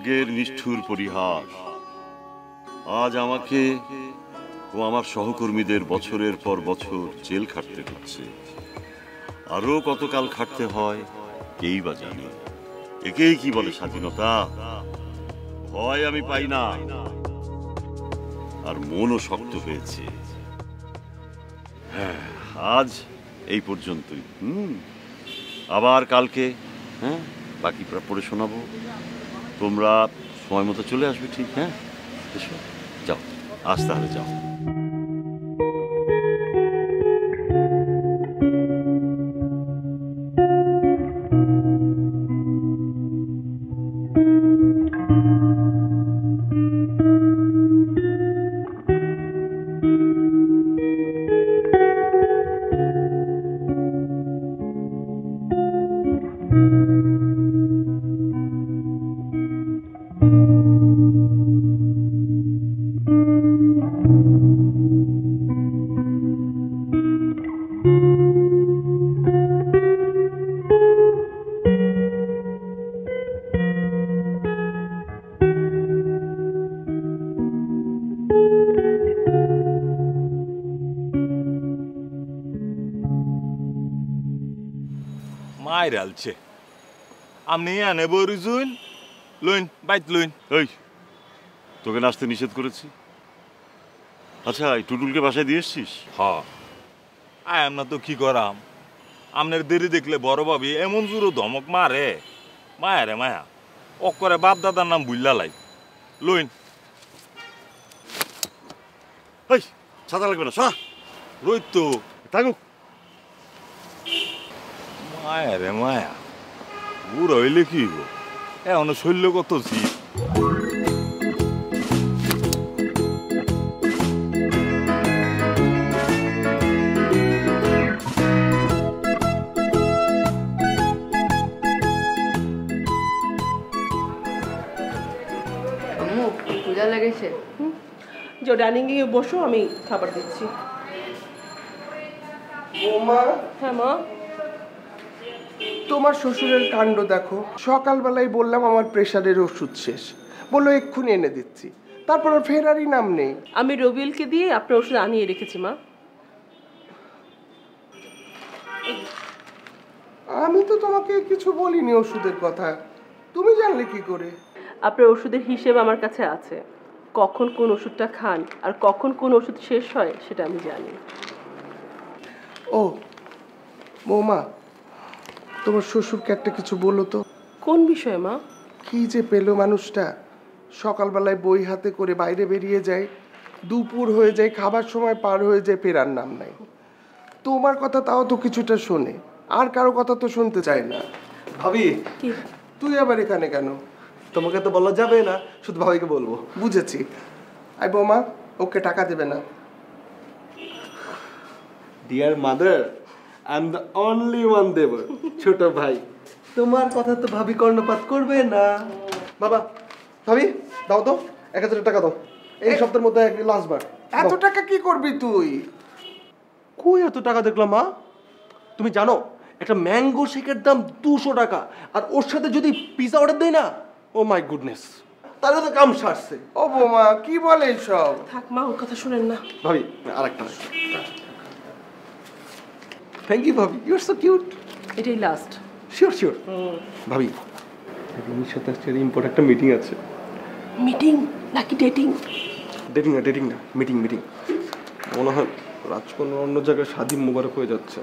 ভাগ্যের নিষ্ঠুর পরিহাস। আজ আমাকে ও আমার সহকর্মীদের বছরের পর বছর জেল খাটতে হচ্ছে। আরো কতকাল খাটতে হয় কেই বা জানে। একেই কি বলে স্বাধীনতা? ভয় আমি পাই না, আর মনও শক্ত হয়েছে। হ্যাঁ, আজ এই পর্যন্তই। আবার কালকে বাকি পড়ে শোনাবো। তোমরা সময় মতো চলে আসবে, ঠিক? হ্যাঁ, এসো, যাও, আজ তাহলে যাও। মাইরালছে আপনি এনে বরিজুন লইন বাইত লইন। এই, তোকে নাচতে নিষেধ করেছি। আচ্ছা, এই টুটুলকে বাসায় দিয়ে এসছিস? হ্যাঁ, আয়াম না তো কি করাম। আপনার দেরি দেখলে বড় ভাবি এমন জোরো ধমক মারে, মায়া রে মায়া। অকরে বাপ দাদার নাম বুঝলা লাই। লইন। এই, ছাতা লাগবে না, সরা। রই তো থাকুক। মায়া রে মায়া, বুড়ো হইলে কি গো, এখন শৈল্য কত জি। পূজা লেগেছে। যে ডাইনিং এ বসো, আমি খাবার দিচ্ছি। হ্যাঁ মা, তোমার শ্বশুরের কাণ্ড দেখো। সকালবেলায় বললাম আমার প্রেশারের ওষুধ শেষ, বললো এক্ষুনি এনে দিচ্ছি, তারপর ফেরারই নাম নেই। আমি রবিউলকে দিয়ে আপনার ওষুধ আনিয়ে রেখেছি মা। আমি তো তোমাকে কিছু বলিনি ওষুধের কথা, তুমি জানলে কি করে? আপনার ওষুধের হিসেব আমার কাছে আছে। কখন কোন ওষুধটা খান আর কখন কোন ওষুধ শেষ হয় সেটা আমি জানি। ও বৌমা, তোমার শ্বশুরকে একটা কিছু বলো তো। কোন বিষয়ে মা? কি যে পেলো মানুষটা, সকালবেলায় বই হাতে করে বাইরে বেরিয়ে যায়, দুপুর হয়ে যায়, খাবার সময় পার হয়ে যায়, ফেরার নাম নাই। তোমার কথা তাও তো কিছুটা শোনে, আর কারো কথা তো শুনতে চায় না। ভাবি, তুই আবার এখানে কেন? তোমাকে তো বলা যাবে না, শুধু ভাবিকে বলবো। বুঝেছি। আই বৌমা, ওকে টাকা দেবে না। Dear mother, I am the only one দেব, ছোট ভাই। তোমার কথা তো ভাবি কর্ণপাত করবে না। বাবা, ভাবি দাও তো 1000 টাকা দাও, এই সপ্তাহের মধ্যে লাস্ট বার। এত টাকা কি করবি তুই? কই এত টাকা দেখলাম মা? তুমি জানো একটা ম্যাঙ্গো শেকের দাম 200 টাকা, আর ওর সাথে যদি পিজা অর্ডার দেই না, ও মাই গুডনেস, তাহলে তো কাম সারছে। ও বৌমা, কি বলে সব? থাক মা, ওর কথা শুনেন না। ভাবি আরেকটা। থ্যাংক ইউ ভাবি, ইউ আর সো কিউট। এটাই লাস্ট। Sure sure. ভাবি, রিমির সাথে আজকে ইম্পর্টেন্ট একটা মিটিং আছে। মিটিং নাকি ডেটিং? ডেটিং না, মিটিং। মনে হয় রাজকন্যা অন্য জায়গায় শাদি মোবারক হয়ে যাচ্ছে।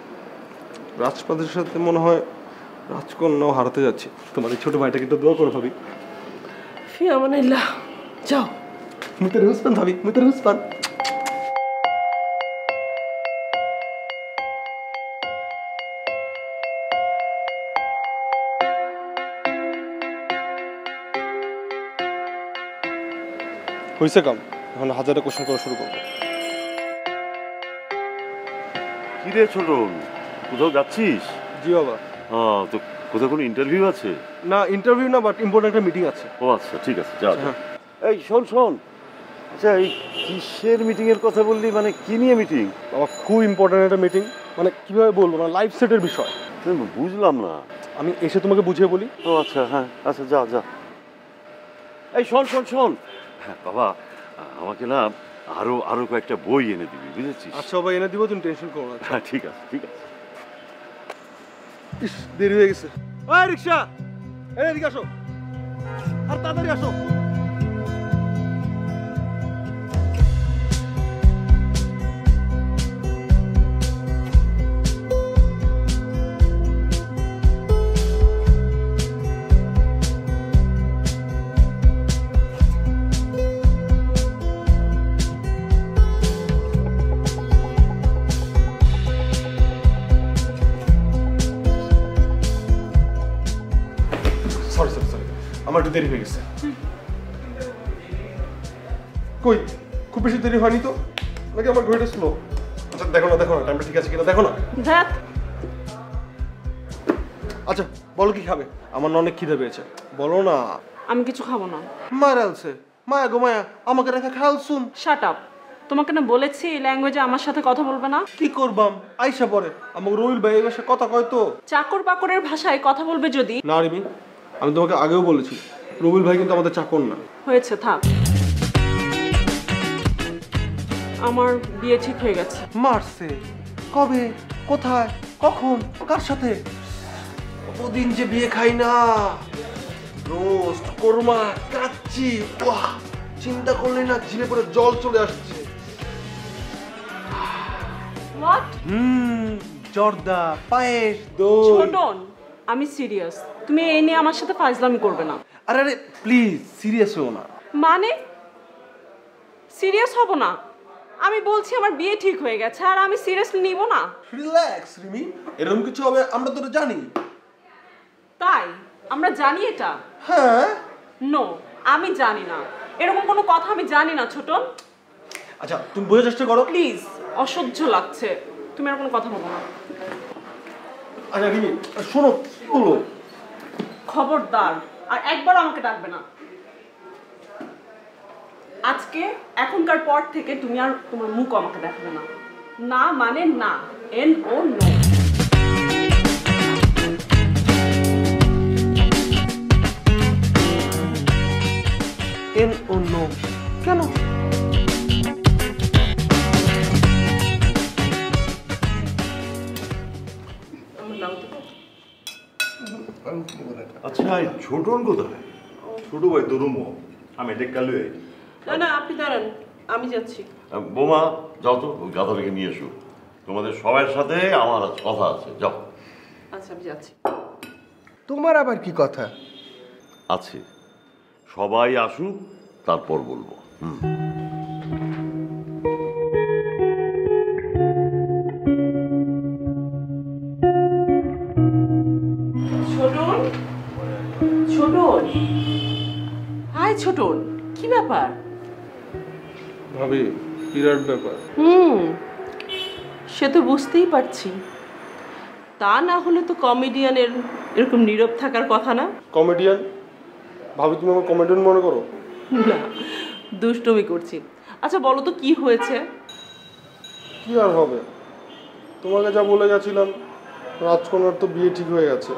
রাজপাদের সাথে মনে হয় রাজকন্যাও হারাতে যাচ্ছে। তোমার এই ছোট ভাইটাকে একটু দোয়া করো ভাবি। ফি আমানিল্লাহ। যাও। মুতের হুসবান ভাবি, মুতের হুসবান। হয়েছে কাম, এখন 1000টা কোশ্চেন করা শুরু করবো। কিরে ছোট, কোথাও যাচ্ছিস? জি বাবা। হ্যাঁ, তো কোথাও কোনো ইন্টারভিউ আছে? না ইন্টারভিউ না, বাট ইম্পর্টেন্ট একটা মিটিং আছে। ও আচ্ছা, ঠিক আছে, যা। এই শোন, আচ্ছা এই কিসের মিটিং এর কথা বললি? মানে কি নিয়ে মিটিং? বাবা খুব ইম্পর্টেন্ট একটা মিটিং, মানে কিভাবে বলবো না, লাইফ সেটের বিষয়। বুঝলাম না। আমি এসে তোমাকে বুঝিয়ে বলি। ও আচ্ছা, হ্যাঁ আচ্ছা, যা। এই শোন শোন শোন, হ্যাঁ বাবা, আমাকে না আরো আরো কয়েকটা বই এনে দিবি, বুঝেছিস? আচ্ছা বাবা, এনে দিব, তুমি টেনশন করো না। হ্যাঁ ঠিক আছে ঠিক আছে। ইস, দেরি হয়ে গেছে। ওই রিকশা, এদিকে আসো, আর তাড়াতাড়ি আসো। সরি সরি সরি, আমার একটু দেরি হয়ে গেছে। কই, খুব বেশি দেরি হয়নি তো? নাকি আমার ঘড়িটা স্লো? আচ্ছা দেখো না, টাইমটা ঠিক আছে কিনা দেখো না। ধ্যাত, আচ্ছা বলো কি খাবে? আমার না অনেক খিদে পেয়েছে, বলো না। আমি কিছু খাবো না। মায়ের আলছে, মায়া গো মায়া, আমাকে রেখে খাল শুন। Shut up. তোমাকে না বলেছি এই ল্যাঙ্গুয়েজে আমার সাথে কথা বলবে না। কি করবাম, আইসা পরে আমাকে রবিল ভাই এবার কথা কয় তো। চাকর বাকরের ভাষায় কথা বলবে যদি। না রিমি, আমি তোমাকে আগেও বলেছি রবিল ভাই কিন্তু আমাদের চাকর না। হয়েছে, থাক। আমার বিয়ে ঠিক হয়ে গেছে। মারছে? কবে, কোথায়, কখন, কার সাথে? কতদিন যে বিয়ে খাই না। রোস্ট, কোরমা, কাচ্চি, বাহ, চিন্তা করলে না জিভে পরে জল চলে আসছে। হোয়াট? জর্দা, পায়েস, দই। ছোটন, আমি সিরিয়াস। তুমি এই নিয়ে আমার সাথে ফাজলামি করবে না। আরে আরে প্লিজ সিরিয়াস হও না। মানে সিরিয়াস হব না? আমি বলছি আমার বিয়ে ঠিক হয়ে গেছে আর আমি সিরিয়াসলি নিব না। রিল্যাক্স রিমি, এরকম কিছু হবে আমরা তো জানি। তাই আমরা জানি এটা? হ্যাঁ। নো, আমি জানি না। এরকম কোনো কথা আমি জানি না ছোটন। আচ্ছা তুমি বোঝার চেষ্টা করো প্লিজ, অসহ্য লাগছে। তুমি আর কোনো কথা বলো না। আচ্ছা রিমি শোনো, কি বলো? খবরদার আর একবার আমাকে ডাকবে না। আজকে এখনকার পর থেকে তুমি আর তোমার মুখ আমাকে দেখাবে না। না মানে না, N O no. N O no কেন? আচ্ছা এই ছোটন কোথায়? ছোট ভাই তো রুমো, আমি ডেক্কা লুয়ে। না না, আপনি দাঁড়ান, আমি যাচ্ছি। বোমা যাও তো, ওই গাধাটাকে নিয়ে এসো, তোমাদের সবার সাথে আমার আজ কথা আছে, যাও। আচ্ছা, আমি যাচ্ছি। তোমার আবার কি কথা? আছে, সবাই আসুক তারপর বলবো। ছোটন, ছোটন, হাই ছোটন, কি ব্যাপার? ভাবি বিরাট ব্যাপার। সে তো বুঝতেই পারছি। তা না হলে তো কমেডিয়ানের এরকম নীরব থাকার কথা না। কমেডিয়ান? ভাবি তুমি আমার কমেডিয়ান মনে করো? না, দুষ্টুমি করছি। আচ্ছা বলো তো কি হয়েছে? কি আর হবে, তোমাকে যা বলে গেছিলাম, রাজকন্যার তো বিয়ে ঠিক হয়ে গেছে।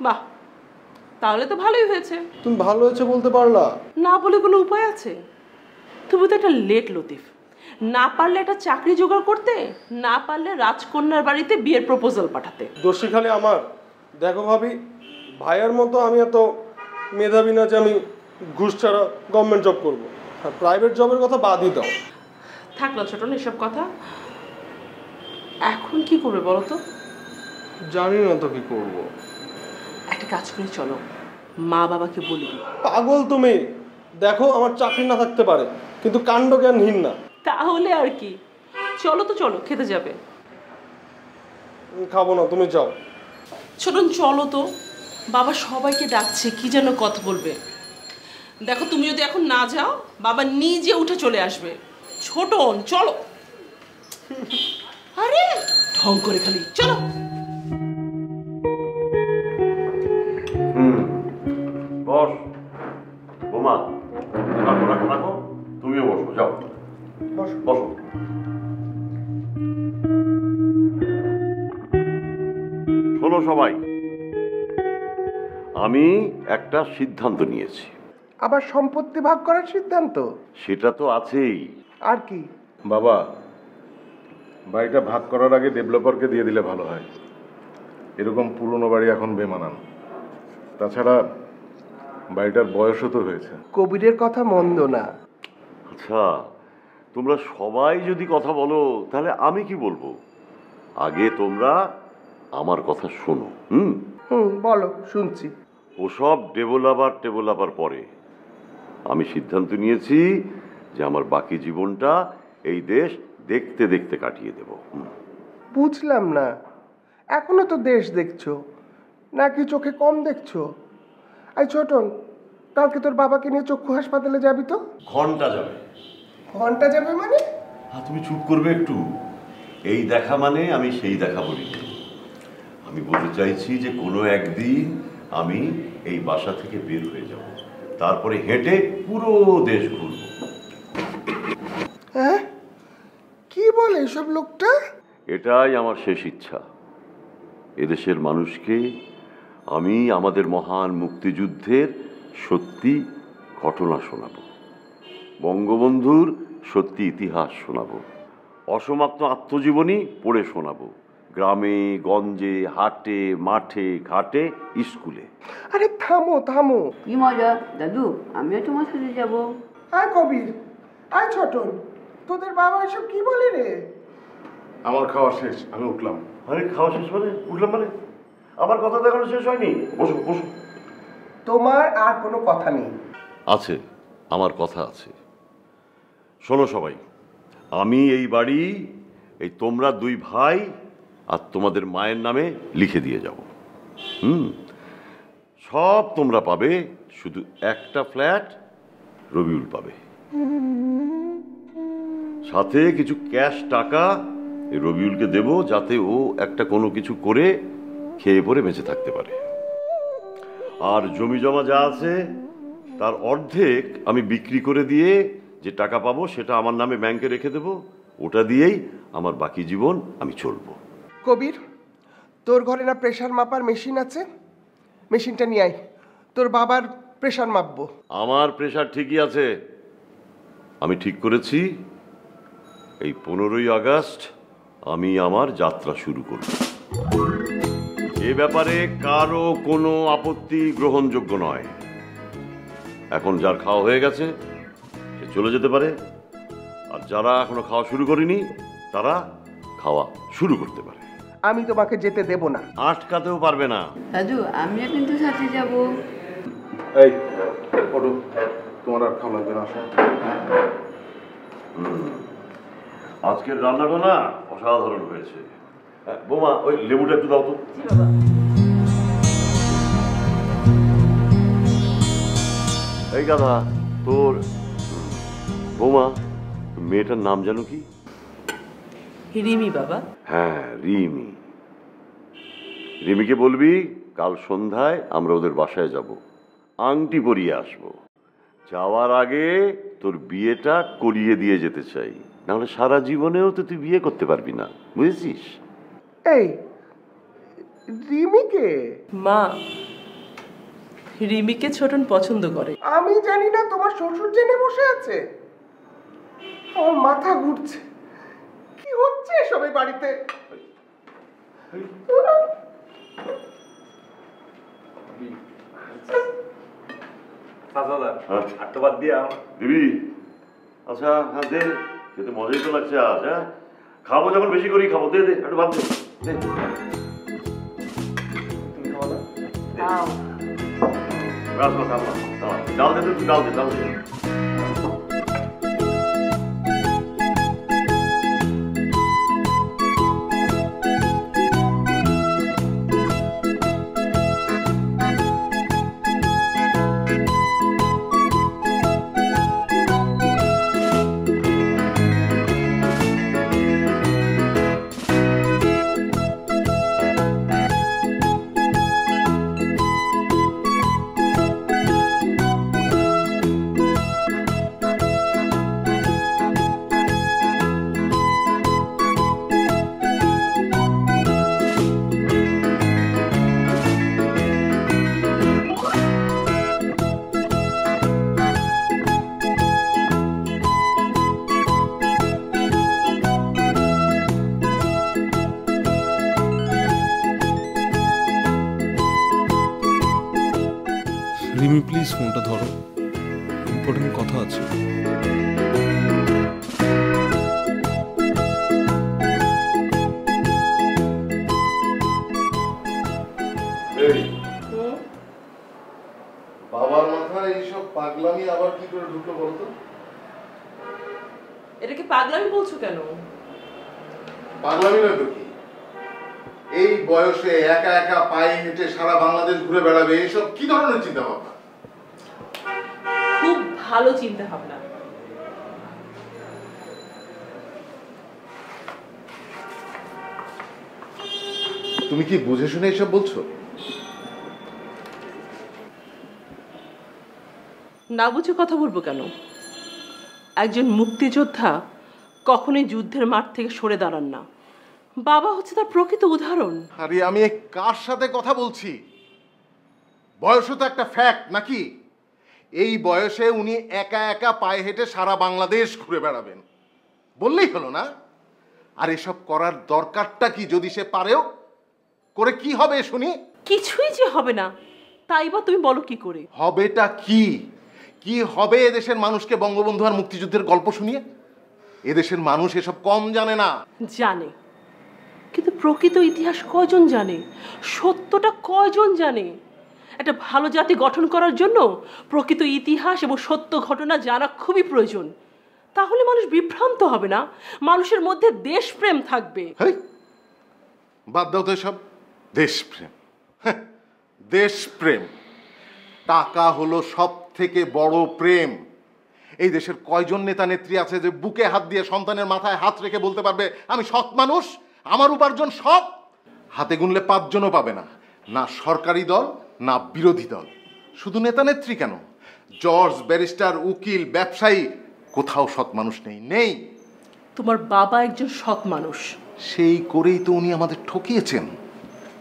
বাহ, তাহলে তো ভালোই হয়েছে। তুমি ভালো হয়েছে বলতে পারলা? না বলে কোনো উপায় আছে? তুমি তো একটা লেট লতিফ। না পারলে একটা চাকরি জোগাড় করতে, না পারলে রাজকন্যার বাড়িতে বিয়ের প্রপোজাল পাঠাতে। দোষী খালি আমার। দেখো ভাবি, ভাইয়ের মতো আমি এত মেধাবী না যে আমি ঘুষ ছাড়া গভর্নমেন্ট জব করব। আর প্রাইভেট জবের কথা বাদই দাও। থাক না ছোট, এসব কথা। এখন কি করবে বলো তো? জানি না তো কি করব। একটা কাজ করে চলো, মা বাবাকে বলি। পাগল তুমি? দেখো আমার চাকরি না থাকতে পারে, কিন্তু কাণ্ড জ্ঞানহীন না। তাহলে আর কি, চলো তো, চলো খেতে যাবে। খাবো না, তুমি যাও। ছোটন চলো তো, বাবা সবাইকে ডাকছে, কি যেন কথা বলবে। দেখো তুমি যদি এখন না যাও, বাবা নিজে উঠে চলে আসবে। ছোটন চলো। আরে ঢং করে খালি, চলো। বস বোমা, রাখো রাখো রাখো, তুমিও বসো, যাও বসো। শোনো সবাই, আমি একটা সিদ্ধান্ত নিয়েছি। আবার সম্পত্তি ভাগ করার সিদ্ধান্ত? সেটা তো আছেই। আর কি? বাবা, বাড়িটা ভাগ করার আগে ডেভেলপারকে দিয়ে দিলে ভালো হয়। এরকম পুরনো বাড়ি এখন বেমানান। তাছাড়া বাড়িটার বয়সও তো হয়েছে। কবিরের কথা মন্দ না। আচ্ছা, তোমরা সবাই যদি কথা বলো তাহলে আমি কি বলবো? আগে তোমরা আমার কথা শোনো। বলো, শুনছি। ওসব ডেভেলপার পরে আমি সিদ্ধান্ত নিয়েছি যে আমার বাকি জীবনটা এই দেশ দেখতে দেখতে কাটিয়ে দেব। বুঝলাম না, এখনো তো দেশ দেখছো নাকি চোখে কম দেখছো? এই ছোটন, কালকে তোর বাবাকে নিয়ে চক্ষু হাসপাতালে যাবি তো? ঘন্টা যাবে। ঘন্টা যাবে মানে? তুমি চুপ করবে একটু। এই দেখা মানে আমি সেই দেখা বলি। আমি বলতে চাইছি যে কোনো একদিন আমি এই বাসা থেকে বের হয়ে যাব, তারপরে হেঁটে পুরো দেশ ঘুরব। হ্যাঁ, কি বলে এসব লোকটা? এটাই আমার শেষ ইচ্ছা। এদেশের মানুষকে আমি আমাদের মহান মুক্তিযুদ্ধের সত্যি ঘটনা শোনাবো, বঙ্গবন্ধুর সত্যি ইতিহাস শোনাবো, অসমাপ্ত আত্মজীবনী পড়ে শোনাবো, গ্রামে গঞ্জে, হাটে মাঠে ঘাটে, স্কুলে। আরে থামো থামো। কি মজা দাদু, আমিও তোমার সাথে যাব। আয় কবির, আয় ছোটন, তোদের বাবা এসব কি বলে রে? আমার খাওয়া শেষ, আমি উঠলাম। আরে খাওয়া শেষ মানে? উঠলাম মানে? আমার কথা তো এখনো শেষ হয়নি। বসো বসো। তোমার আর কোনো কথা নেই? আছে, আমার কথা আছে। শোনো সবাই, আমি এই বাড়ি এই তোমরা দুই ভাই আর তোমাদের মায়ের নামে লিখে দিয়ে যাব। সব তোমরা পাবে, শুধু একটা ফ্ল্যাট রবিউল পাবে। সাথে কিছু ক্যাশ টাকা এই রবিউলকে দেব, যাতে ও একটা কোনো কিছু করে খেয়ে পরে বেঁচে থাকতে পারে। আর জমি জমা যা আছে তার অর্ধেক আমি বিক্রি করে দিয়ে যে টাকা পাবো সেটা আমার নামে ব্যাংকে রেখে দেব। ওটা দিয়েই আমার বাকি জীবন আমি চলবো। কবির, তোর ঘরে না প্রেশার মাপার মেশিন আছে? মেশিনটা নিয়ে আয়, তোর বাবার প্রেশার মাপবো। আমার প্রেশার ঠিকই আছে। আমি ঠিক করেছি এই 15ই আগস্ট আমি আমার যাত্রা শুরু করব। এ ব্যাপারে কারো কোনো আপত্তি গ্রহণযোগ্য নয়। এখন যার খাওয়া হয়ে গেছে সে চলে যেতে পারে, আর যারা এখনো খাওয়া শুরু করেনি তারা খাওয়া শুরু করতে পারে। আমি তোমাকে যেতে দেব না। আটকাতেও পারবে না। দাদু, আমিও কিন্তু সাথে যাব। এই ওঠো, তোমার আর খাওয়া লাগবে না। আসো। আজকের রান্নাটা না অসাধারণ হয়েছে। বোমা, ওই লেবুটা একটু দাও তো। এই গাধা, তোর বোমা, মেয়েটার নাম জানো কি? রিমি বাবা। হ্যাঁ, রিমি। রিমিকে বলবি কাল সন্ধ্যায় আমরা ওদের বাসায় যাব, আংটি পরিয়ে আসবো। যাওয়ার আগে তোর বিয়েটা করিয়ে দিয়ে যেতে চাই, নাহলে সারা জীবনেও তো তুই বিয়ে করতে পারবি না, বুঝেছিস? এই রিমিকে? মা, রিমিকে ছোটন পছন্দ করে। আমি জানি না, তোমার শ্বশুর জেনে বসে আছে? আমার মাথা ঘুরছে। কি হচ্ছে সবাই বাড়িতে? দিবি? আচ্ছা, হ্যাঁ দে, খেতে মজাই তো লাগছে আজ। হ্যাঁ, খাবো যখন বেশি করেই খাবো। দে দে, একটু ভাত দে। তুমি খাওয়া না? ডাল দে, ডাল দে, ডাল দে। প্লিজ ফোনটা ধরো, ইম্পর্টেন্ট কথা আছে। বাবার মাথায় এইসব পাগলামি আবার কি করে ঢুকলো বলতো? এটাকে পাগলামি বলছো কেন? পাগলামি নয় তো কি, এই বয়সে একা একা পায়ে হেঁটে সারা বাংলাদেশ ঘুরে বেড়াবে, এইসব কি ধরনের চিন্তা ভাবনা? খুব ভালো চিন্তা ভাবনা। তুমি কি বুঝে শুনে এসব বলছো? না বুঝে কথা বলবো কেন? একজন মুক্তিযোদ্ধা কখনোই যুদ্ধের মাঠ থেকে সরে দাঁড়ান না। বাবা হচ্ছে তার প্রকৃত উদাহরণ। আরে আমি কার সাথে কথা বলছি? বয়সও তো একটা ফ্যাক্ট নাকি? এই বয়সে উনি একা একা পায়ে হেঁটে সারা বাংলাদেশ ঘুরে বেড়াবেন বললেই হলো না? আর এসব করার দরকারটা কি? যদি সে পারেও, করে কি হবে শুনি? কিছুই যে হবে না, তাই বা তুমি বলো কি করে? হবেটা কি? কি হবে এদেশের মানুষকে বঙ্গবন্ধু আর মুক্তিযুদ্ধের গল্প শুনিয়ে? এদেশের মানুষ এসব কম জানে না। জানে, কিন্তু প্রকৃত ইতিহাস কয়জন জানে? সত্যটা কয়জন জানে? একটা ভালো জাতি গঠন করার জন্য প্রকৃত ইতিহাস এবং সত্য ঘটনা জানা খুবই প্রয়োজন। তাহলে মানুষ বিভ্রান্ত হবে না, মানুষের মধ্যে দেশপ্রেম থাকবে। বাদ দাও তো এসব দেশপ্রেম। দেশপ্রেম, টাকা হলো সব থেকে বড় প্রেম। এই দেশের কয়জন নেতা নেত্রী আছে যে বুকে হাত দিয়ে সন্তানের মাথায় হাত রেখে বলতে পারবে আমি সৎ মানুষ, আমার উপার্জন সৎ? হাতে গুনলে 5 জনও পাবে না। না সরকারি দল না বিরোধী দল। শুধু নেতা নেত্রী কেন, জজ, ব্যারিস্টার, উকিল, ব্যবসায়ী, কোথাও সৎ মানুষ নেই। নেই। তোমার বাবা একজন সৎ মানুষ। সেই করেই তো উনি আমাদের ঠকিয়েছেন।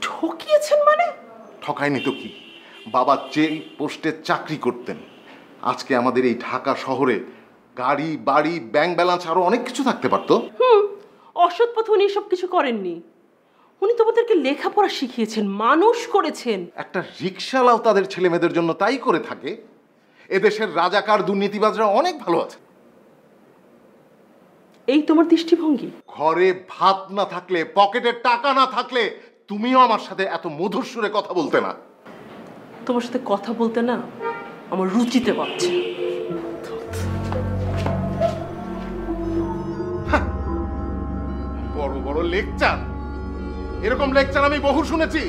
ঠকিয়েছেন মানে? ঠকায়নি তো কি, বাবা যে পোস্টে চাকরি করতেন, আজকে আমাদের এই ঢাকা শহরে গাড়ি, বাড়ি, ব্যাংক ব্যালেন্স আরো অনেক কিছু থাকতে পারতো। অসৎ পথে উনি সব কিছু করেননি। উনি তোমাদেরকে লেখাপড়া শিখিয়েছেন, মানুষ করেছেন। একটা রিক্সাওয়ালাও তাদের ছেলে মেয়েদের জন্য তাই করে থাকে। এদেশের রাজাকার দুর্নীতিবাজরা অনেক ভালো আছে। এই তোমার দৃষ্টিভঙ্গি? ঘরে ভাত না থাকলে, পকেটে টাকা না থাকলে তুমিও আমার সাথে এত মধুর সুরে কথা বলতে না। তোমার সাথে কথা বলতে না আমার রুচিতে পাচ্ছে। বড় বড় লেকচার, এরকম লেকচার আমি বহু শুনেছি।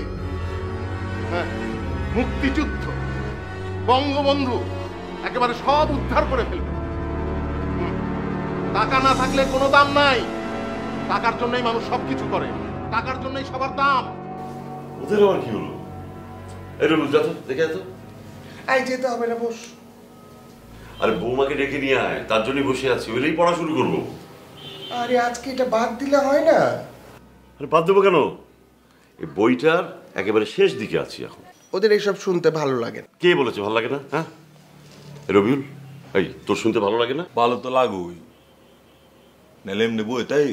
মুক্তিযুদ্ধ, বঙ্গবন্ধু একেবারে সব উদ্ধার করে ফেলবে। টাকা না থাকলে কোনো দাম নাই। টাকার জন্যই মানুষ সবকিছু করে, টাকার জন্যই সবার দাম। ওদের আবার কি হলো? এরকম যত দেখে এত আই যেতে হবে না, বস। আরে বৌমাকে ডেকে নিয়ে আয়, তার জন্যই বসে আছি, ওইলেই পড়া শুরু করবো। আরে আজকে এটা বাদ দিলে হয় না? আরে বাদ দেবো কেন? এই বইটার একেবারে শেষ দিকে আছি এখন। ওদের এইসব শুনতে ভালো লাগে না। কে বলেছে ভালো লাগে না? হ্যাঁ রবিউল, এই তোর শুনতে ভালো লাগে না? ভালো তো লাগুই, নেলেম নেবো এটাই।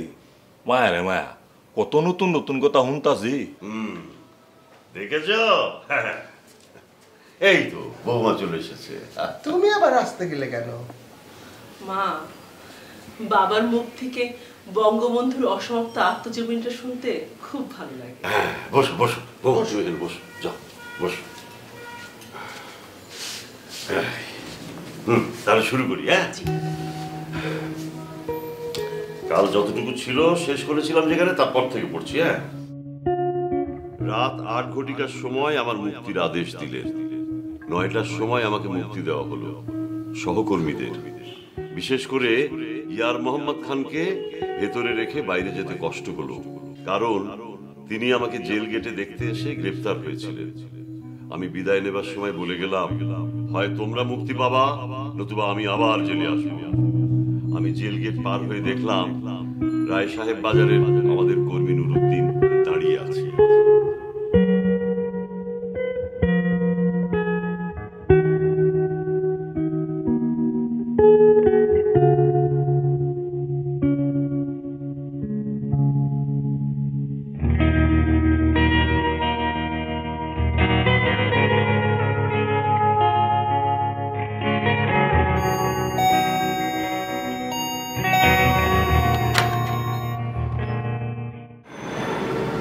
মায়া রে মায়া, কত নতুন নতুন কথা শুনতাছি। দেখেছ, এই তো বৌমা চলে এসেছে। তুমি আবার আসতে গেলে কেন? মা, বাবার মুখ থেকে বঙ্গবন্ধুর অসমাপ্ত আত্মজীবনীটা শুনতে খুব ভালো লাগে। বসো বসো বৌমা, তুমি এখানে বসো, যাও বসো। তাহলে শুরু করি। হ্যাঁ, কাল যতটুকু ছিল শেষ করেছিলাম যেখানে, তারপর থেকে পড়ছি। হ্যাঁ, রাত 8 ঘটিকার সময় আমার মুক্তির আদেশ দিলেন। 9টার সময় আমাকে মুক্তি দেওয়া হলো। সহকর্মীদের, বিশেষ করে ইয়ার মোহাম্মদ খানকে ভেতরে রেখে বাইরে যেতে কষ্ট হলো, কারণ তিনি আমাকে জেল গেটে দেখতে এসে গ্রেফতার হয়েছিলেন। আমি বিদায় নেবার সময় বলে গেলাম, হয় তোমরা মুক্তি পাবা, নতুবা আমি আবার জেলে আসবো। আমি জেল গেট পার হয়ে দেখলাম রায় সাহেব বাজারের আমাদের কর্মী নুরুদ্দিন দাঁড়িয়ে আছে।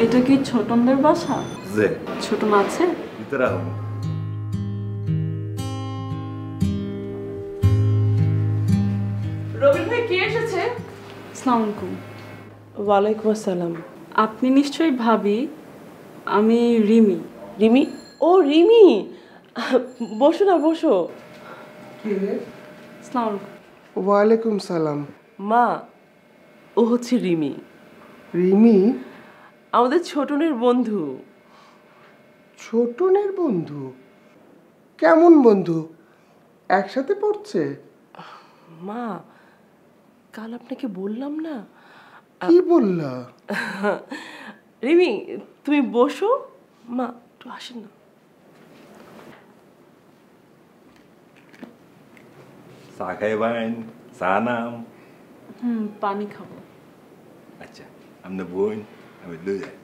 এটা কি ছোটনদের বাসা? যে ছোটন আছে ভিতরে আও। রবিন ভাই কে এসেছে? আসসালামু আলাইকুম। ওয়ালাইকুম আসসালাম। আপনি নিশ্চয়ই ভাবি, আমি রিমি। রিমি? ও রিমি, বসো না বসো। আসসালামু আলাইকুম। ওয়ালাইকুম সালাম। মা, ও হচ্ছে রিমি, রিমি? আমাদের ছোটনের বন্ধু। ছোটনের বন্ধু? কেমন বন্ধু? একসাথে পড়ছে? মা, কাল আপনাকে বললাম না? কি বললা? রিমি তুমি বসো, মা একটু আসেন না। চা খাইবেন? চা নাম? পানি খাবো। আচ্ছা, আপনি বোন, আমি লই যাই।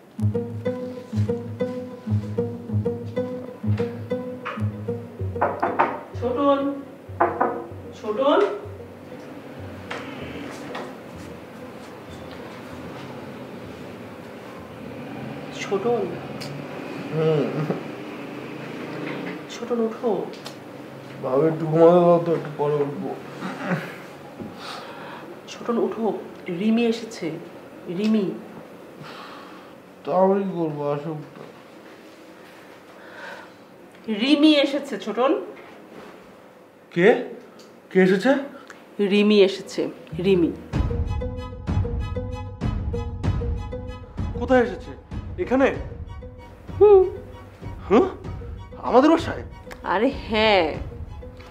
ছোটন, ছোটন, ছোটন, ছোটন ওঠো। ভাবে একটু ঘুমাতে দাও তো, একটু পরে উঠবো। ছোটন ওঠো, রিমি এসেছে। রিমি। তাহলে কি করবো, আসুক। রিমি এসেছে ছোটন। কে? কে এসেছে? রিমি এসেছে। রিমি। কোথায় এসেছে? এখানে? হুম, আমাদের বাসায়? আরে হ্যাঁ।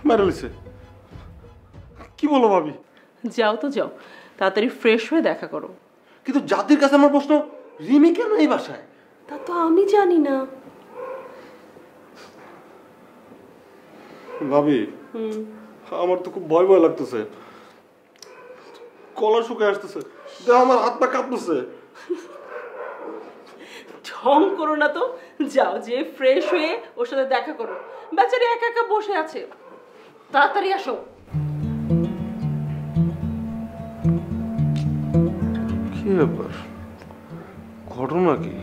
মেরালিসে কি বলো ভাবি? যাও তো যাও, তাড়াতাড়ি ফ্রেশ হয়ে দেখা করো। কিন্তু জাতির কাছে আমার প্রশ্ন, রিমি কেন এই বাসায়? তা তো আমি জানি না। ভাবি, আমার তো খুব ভয় ভয় লাগতেছে, কলা শুকায় আসতেছে, আমার হাত পা কাঁপতেছে। ঢং করো না তো, যাও যে ফ্রেশ হয়ে ওর সাথে দেখা করো। বেচারি একা একা বসে আছে, তাড়াতাড়ি আসো। কি ব্যাপার, ঘটনা কি?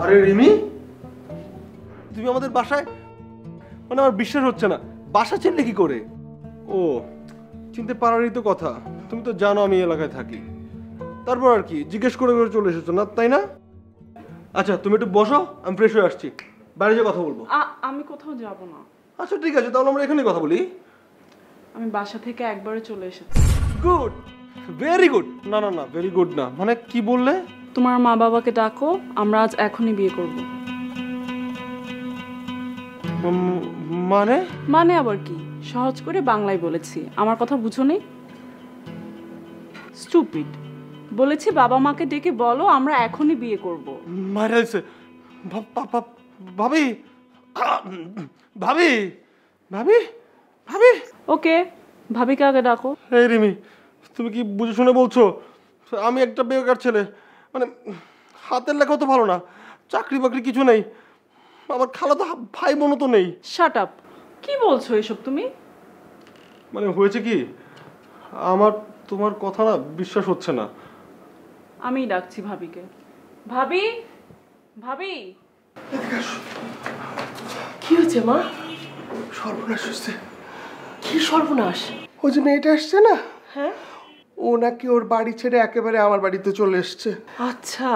আরে রিমি, তুমি আমাদের বাসায়? মানে আমার বিশ্বাস হচ্ছে না, বাসা চিনলে কি করে? ও, চিনতে পারারই তো কথা, তুমি তো জানো আমি এই এলাকায় থাকি। তারপর আর কি, জিজ্ঞেস করে করে চলে এসেছো না, তাই না? আচ্ছা তুমি একটু বসো, আমি ফ্রেশ হয়ে আসছি, বাইরে যে কথা বলবো। আমি কোথাও যাব না। আচ্ছা ঠিক আছে, তাহলে আমরা এখানেই কথা বলি। আমি বাসা থেকে একবারে চলে এসেছি। Good, very good. না না না, ভেরি গুড না, মানে কি বললে? তোমার মা বাবাকে ডাকো, আমরা আজ এখনই বিয়ে করব। মানে? মানে আবার কি, সহজ করে বাংলায় বলেছি, আমার কথা বুঝো নেই? স্টুপিড। বলেছি বাবা মাকে ডেকে বলো আমরা এখনই বিয়ে করব। মারা গেছে। ভাবি ভাবি ভাবি ভাবি। ওকে, ভাবিকে আগে ডাকো। এই রিমি, তুমি কি বুঝে শুনে বলছো? আমি একটা বেকার ছেলে, মানে হাতের লেখাও তো ভালো না, চাকরি বাকরি কিছু নেই, আমার খালাতো ভাই বোনও তো নেই। Shut up. কি বলছো এসব তুমি? মানে হয়েছে কি, আমার তোমার কথা না বিশ্বাস হচ্ছে না। আমি ডাকছি ভাবিকে। ভাবি, ভাবি। কি হয়েছে মা? সর্বনাশ হচ্ছে। কি সর্বনাশ? ওই যে মেয়েটা আসছে না, হ্যাঁ, ও নাকি ওর বাড়ি ছেড়ে একেবারে আমার বাড়িতে চলে এসছে। আচ্ছা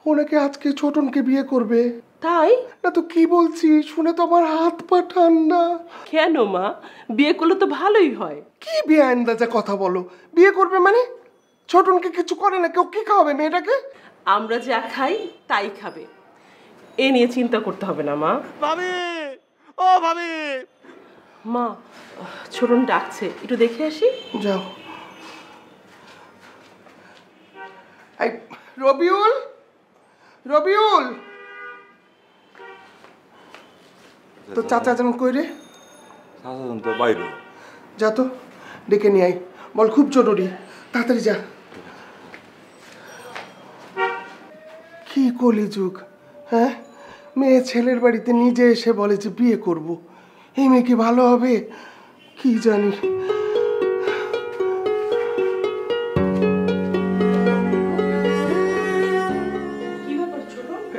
ও নাকি আজকে ছোটনকে বিয়ে করবে। তাই? না তো কি বলছি, শুনে তো আমার হাত পা ঠান্ডা। কেন মা, বিয়ে করলে তো ভালোই হয়। কি বিয়ে আন্দাজে কথা বলো? বিয়ে করবে মানে? ছোটনকে কিছু করে না, কেউ কি খাওয়াবে মেয়েটাকে? আমরা যা খাই তাই খাবে, এ নিয়ে চিন্তা করতে হবে না মা। ভাবি, ও ভাবি। মা, ছোটন ডাকছে, একটু দেখে আসি। যাও। এই রবিউল, রবিউল, তো চাচা যেন কই রে? তো বাইরে। যা তো ডেকে নিয়ে আই, বল খুব জরুরি, তাড়াতাড়ি যা। কি কলিযুগ, হ্যাঁ? মেয়ে ছেলের বাড়িতে নিজে এসে বলে যে বিয়ে করব। এই মেয়ে কি ভালো হবে কি জানি।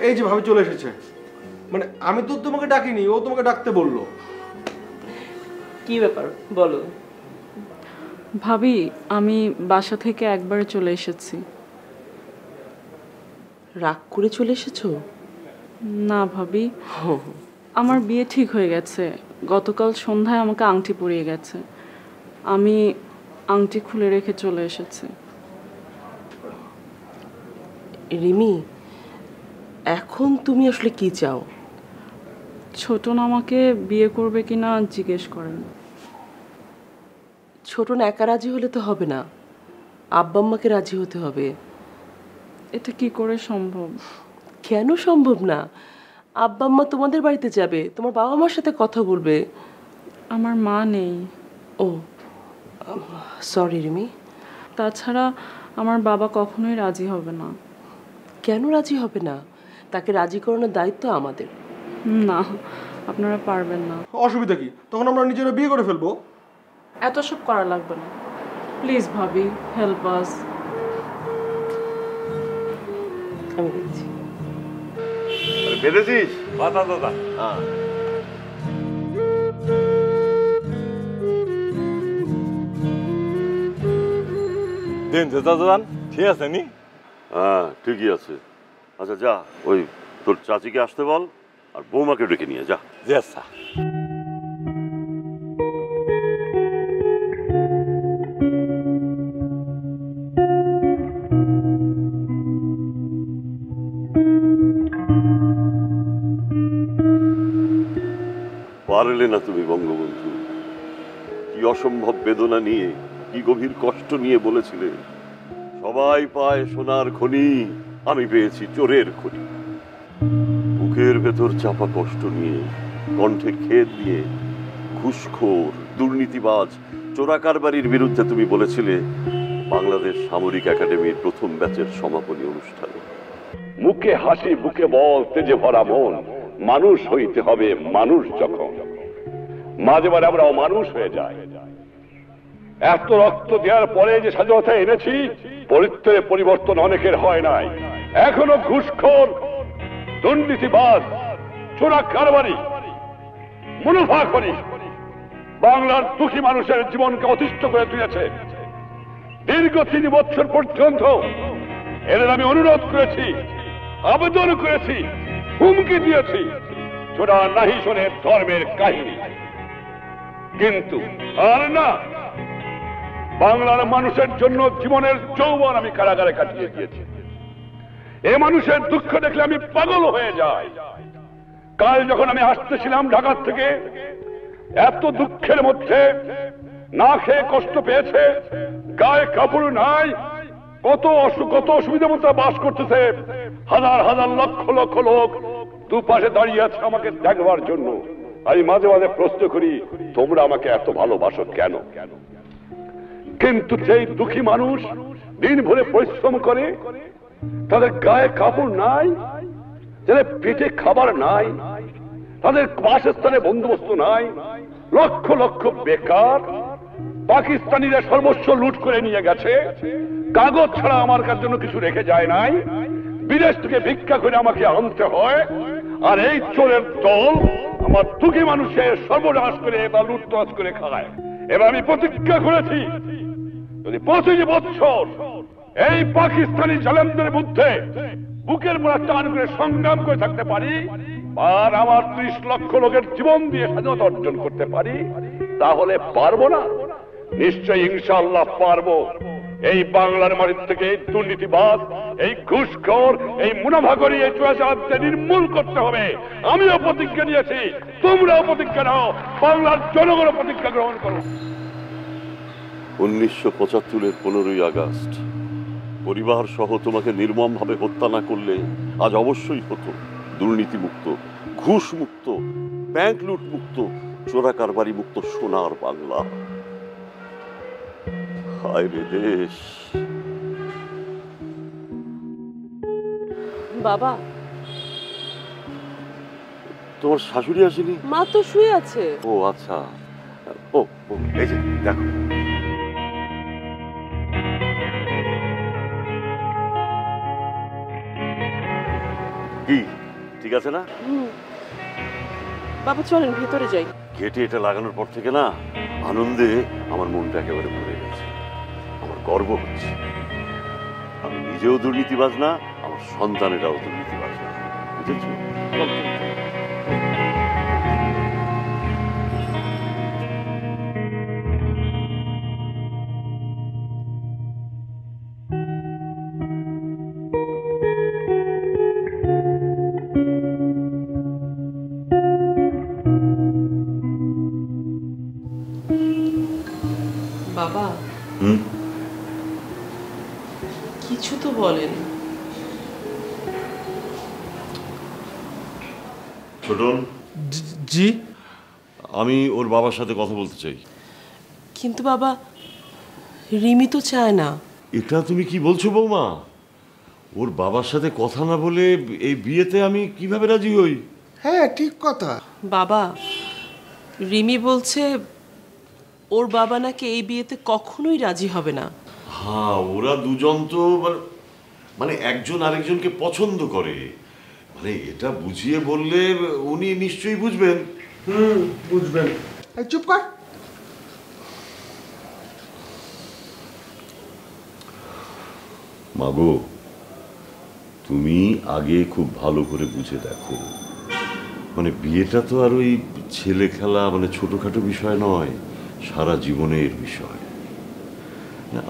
এই যে ভাবি চলে এসেছে, মানে আমি তো তোমাকে ডাকিনি, ও তোমাকে ডাকতে বললো। কি ব্যাপার বলো। ভাবি, আমি বাসা থেকে একবারে চলে এসেছি। রাগ করে চলে এসেছো? না ভাবি, আমার বিয়ে ঠিক হয়ে গেছে। গতকাল সন্ধ্যায় আমাকে আংটি পরিয়ে গেছে, আমি আংটি খুলে রেখে চলে এসেছি। রিমি, এখন তুমি আসলে কি চাও? ছোটন আমাকে বিয়ে করবে কিনা জিজ্ঞেস করেন। ছোটন একা রাজি হলে তো হবে না, আব্বা আম্মাকে রাজি হতে হবে। এটা কি করে সম্ভব? কেন সম্ভব না? আব্বা আম্মা তোমাদের বাড়িতে যাবে, তোমার বাবা মার সাথে কথা বলবে। আমার মা নেই। ও সরি রিমি। তাছাড়া আমার বাবা কখনোই রাজি হবে না। কেন রাজি হবে না? তাকে রাজি করানোর দায়িত্ব আমাদের। না, আপনারা পারবেন না। অসুবিধা কি, তখন আমরা নিজেরা বিয়ে করে ফেলবো। এত সব করা লাগবে না, প্লিজ ভাবি, হেল্প আস। আমি দেখছি। বেঁধেছিস? দাদা দাদা, হ্যাঁ। দিন দাদান ঠিক আছে নি? হ্যাঁ ঠিকই আছে। আচ্ছা যা, ওই তোর চাচিকে আসতে বল আর বৌমাকে ডেকে নিয়ে যা। জি আচ্ছা। পারলে না তুমি বঙ্গবন্ধু, কি অসম্ভব বেদনা নিয়ে, কি গভীর কষ্ট নিয়ে বলেছিলে সবাই পায় সোনার খনি, আমি পেয়েছি চোরের খনি। বুকের ভেতর চাপা কষ্ট নিয়ে, কণ্ঠে খেদ দিয়ে ঘুষখোর, দুর্নীতিবাজ, চোরাকারবারির বিরুদ্ধে তুমি বলেছিলে বাংলাদেশ সামরিক একাডেমির প্রথম ব্যাচের সমাপনী অনুষ্ঠানে। মুখে হাসি বুকে বল তেজে ভরা মন, মানুষ হইতে হবে মানুষ যখন। মাঝে মাঝে আমরা অমানুষ হয়ে যাই। এত রক্ত দেওয়ার পরে যে স্বাধীনতা এনেছি, চরিত্রে পরিবর্তন অনেকের হয় নাই। এখনো ঘুষখোর, দুর্নীতিবাজ, চোরা কারবারি, মুনাফাখোরি বাংলার দুঃখী মানুষের জীবনকে অতিষ্ঠ করে তুলেছে। দীর্ঘ 3 বছর পর্যন্ত এদের আমি অনুরোধ করেছি, আবেদন করেছি, হুমকি দিয়েছি, ছোড়া নাহি শোনে ধর্মের কাহিনী, কিন্তু আর না, বাংলার মানুষের জন্য জীবনের যৌবন আমি কারাগারে কাটিয়ে দিয়েছি। এ মানুষের দুঃখ দেখলে আমি পাগল হয়ে যাই। কাল যখন আমি আসতেছিলাম ঢাকা থেকে, এত দুঃখের মধ্যে না খেয়ে কষ্ট পেয়েছে, গায়ে কাপড় নাই, কত অসুবিধার মধ্যে বাস করতেছে। হাজার হাজার লক্ষ লক্ষ লোক দুপাশে দাঁড়িয়ে আছে আমাকে দেখবার জন্য। আমি মাঝে মাঝে প্রশ্ন করি, তোমরা আমাকে এত ভালোবাসো কেন? কিন্তু যেই দুঃখী মানুষ দিন ভরে পরিশ্রম করে, তাদের গায়ে কাপড় নাই, যাদের পেটে খাবার নাই, তাদের বাসস্থানে বন্দোবস্ত নাই, লক্ষ লক্ষ বেকার, পাকিস্তানিরা সর্বস্ব লুট করে নিয়ে গেছে, কাগজ ছাড়া আমার কাছে জন্য কিছু রেখে যায় নাই, বিদেশ থেকে ভিক্ষা করে আমাকে আনতে হয়, আর এই চোরের দল আমার দুঃখী মানুষের সর্বনাশ করে বা লুটতরাজ করে খায়। এবার আমি প্রতিজ্ঞা করেছি, যদি 25 বছর এই পাকিস্তানি জালেমদের মধ্যে বুকের মোড়া টান করে সংগ্রাম করে থাকতে পারি, আর আমার 30 লক্ষ লোকের জীবন দিয়ে স্বাধীনতা অর্জন করতে পারি, তাহলে পারবো না? নিশ্চয়ই ইনশাআল্লাহ পারবো। এই বাংলার মাটির থেকে এই দুর্নীতিবাদ, এই ঘুষখোর, এই মুনাফাখোরি, এই চোরাচালানকে নির্মূল করতে হবে। আমিও প্রতিজ্ঞা নিয়েছি, তোমরাও প্রতিজ্ঞা নাও, বাংলার জনগণও প্রতিজ্ঞা গ্রহণ করো। 1975-এর 15ই আগস্ট পরিবার সহ তোমাকে নির্মমভাবে হত্যা না করলে আজ অবশ্যই হতো দুর্নীতিমুক্ত, ঘুষ মুক্ত, ব্যাংক লুট মুক্ত, চোরা কারবারি মুক্ত সোনার বাংলা। হায় রে দেশ। বাবা, তোমার শাশুড়ি আসেনি? মা তো শুয়ে আছে। ও আচ্ছা, ও এই যে দেখো, কি ঠিক আছে না? বাবা চলেন ভেতরে যাই। গেটে এটা লাগানোর পর থেকে না আনন্দে আমার মনটা একেবারে ভরে গেছে। আমার গর্ব হচ্ছে, আমি নিজেও দুর্নীতিবাজ না, আমার সন্তানেরাও দুর্নীতিবাজ না, বুঝেছো? বাবা, কিছু তো বলেন। ছোটন, জি? আমি ওর বাবার সাথে কথা বলতে চাই। কিন্তু বাবা, রিমি তো চায় না। এটা তুমি কি বলছো বৌমা? ওর বাবার সাথে কথা না বলে এই বিয়েতে আমি কিভাবে রাজি হই? হ্যাঁ, ঠিক কথা। বাবা, রিমি বলছে ওর বাবা নাকি এই বিয়েতে কখনোই রাজি হবে না। হ্যাঁ, ওরা দুজন তো মানে একজন আরেকজনকে পছন্দ করে, মানে এটা বুঝিয়ে বললে উনি নিশ্চয়ই বুঝবেন। বুঝবেন। চুপ কর। মাগো, তুমি আগে খুব ভালো করে বুঝে দেখো, মানে বিয়েটা তো আর ওই ছেলে খেলা, মানে ছোটখাটো বিষয় নয়, সারা জীবনের বিষয়।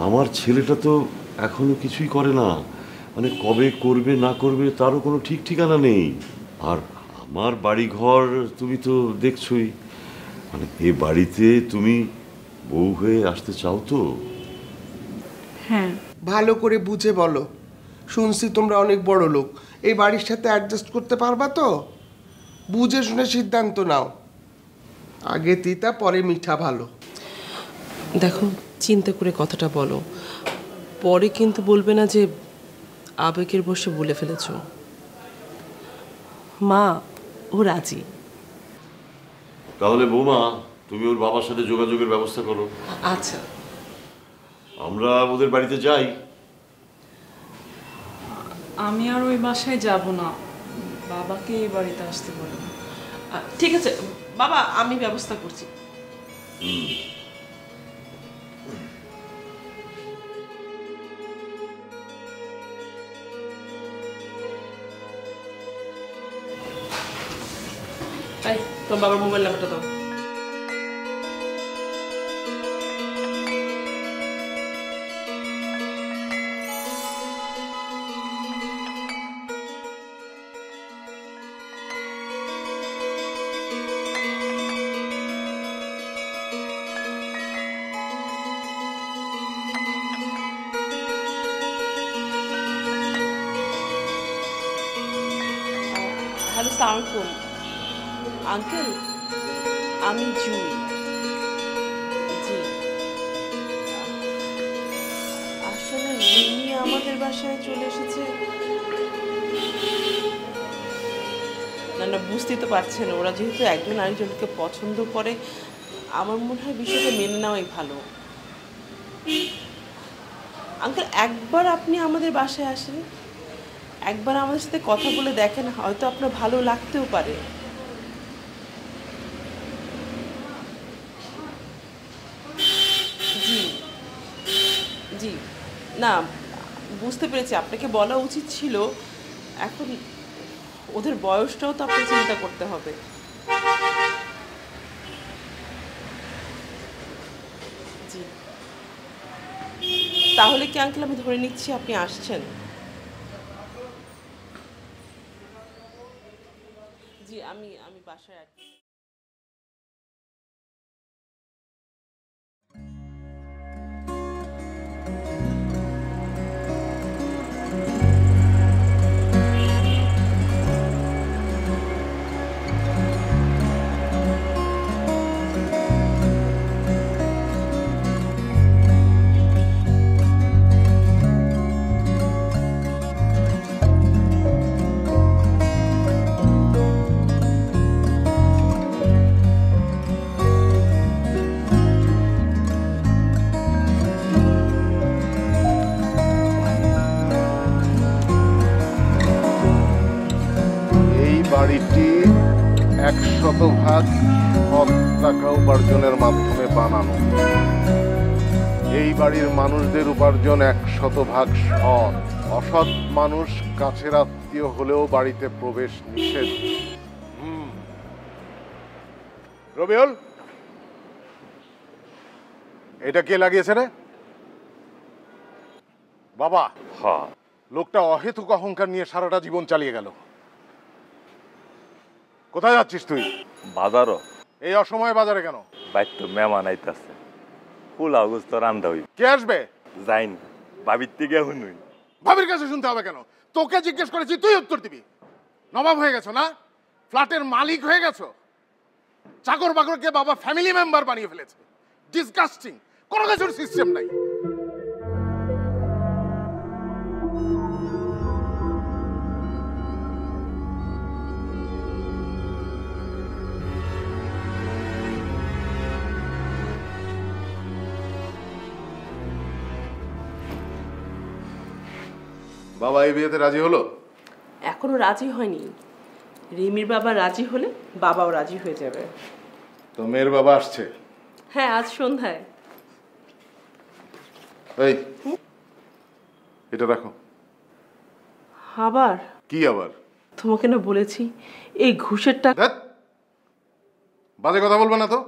আমার ছেলেটা তো এখনো কিছুই করে না, মানে কবে করবে না করবে তারও কোনো ঠিক ঠিকানা নেই। আর আমার বাড়ি ঘর তুমি তো দেখছোই, মানে এ বাড়িতে তুমি বউ হয়ে আসতে চাও তো? হ্যাঁ। ভালো করে বুঝে বলো, শুনছি তোমরা অনেক বড় লোক, এই বাড়ির সাথে অ্যাডজাস্ট করতে পারবা তো? বুঝে শুনে সিদ্ধান্ত নাও, আগে তিতা পরে মিঠা ভালো। দেখো, চিন্তা করে কথাটা বলো, পরে কিন্তু বলবে না যে আবেগের বসে বলে ফেলেছ। মা, ও রাজি। তাহলে বৌমা, তুমি ওর বাবার সাথে যোগাযোগের ব্যবস্থা করো। আচ্ছা। আমরা ওদের বাড়িতে যাই। আমি আর ওই বাসায় যাব না, বাবাকে এই বাড়িতে আসতে বলো। ঠিক আছে বাবা, আমি ব্যবস্থা করছি। তোমার বাবার মোবাইল নাম্বারটা দাও। আসসালামু আঙ্কেল, আমি জুই। জি, আসলে রিমি আমাদের বাসায় চলে এসেছে। না না, বুঝতেই তো পারছেন, ওরা যেহেতু একজন আরেকজনকে পছন্দ করে, আমার মনে হয় বিষয়টা মেনে নেওয়াই ভালো। আঙ্কেল, একবার আপনি আমাদের বাসায় আসেন, একবার আমাদের সাথে কথা বলে দেখেন, হয়তো আপনার ভালো লাগতেও পারে। জি জি, না বুঝতে পেরেছি, আপনাকে বলা উচিত ছিল। এখন ওদের বয়সটাও তো আপনাকে চিন্তা করতে হবে। জি, তাহলে কি আঙ্কেল আমি ধরে নিচ্ছি আপনি আসছেন? জি, আমি বাসায় আসছি। বাড়িটি 100% সৎ টাকা উপার্জনের মাধ্যমে বানানো। এই বাড়ির মানুষদের উপার্জন 100% সৎ। অসৎ মানুষ কাছের আত্মীয় হলেও বাড়িতে প্রবেশ নিষেধ। রবিউল, এটা কে লাগিয়েছে রে? বাবা। হ্যাঁ, লোকটা অহেতুক অহংকার নিয়ে সারাটা জীবন চালিয়ে গেল। কোথায় যাচ্ছিস তুই? বাজারও। এই অসময়ে বাজারে কেন? বাইর তো মেহমান আইতাছে, ফুল আগস্ট রান্দা হইব। কে আসবে? যাইন, ভাবির থেকে শুনুই। ভাবির কাছে শুনতে হবে কেন? তোকে জিজ্ঞেস করেছি, তুই উত্তর দিবি। নবাব হয়ে গেছো না? ফ্ল্যাটের মালিক হয়ে গেছো? চাকর বাকরকে বাবা ফ্যামিলি মেম্বার বানিয়ে ফেলেছে। ডিসগাস্টিং, কোনো কিছুর সিস্টেম নাই। বাবা এই বিয়েতে রাজি হলো? এখনো রাজি হয়নি। রিমির বাবা রাজি হলে বাবাও রাজি হয়ে যাবে। তো মেয়ের বাবা আসছে? হ্যাঁ, আজ সন্ধ্যায়। এই, এটা রাখো। আবার? কি আবার? তোমাকে না বলেছি এই ঘুষের টাকা। বাজে কথা বলবে না তো।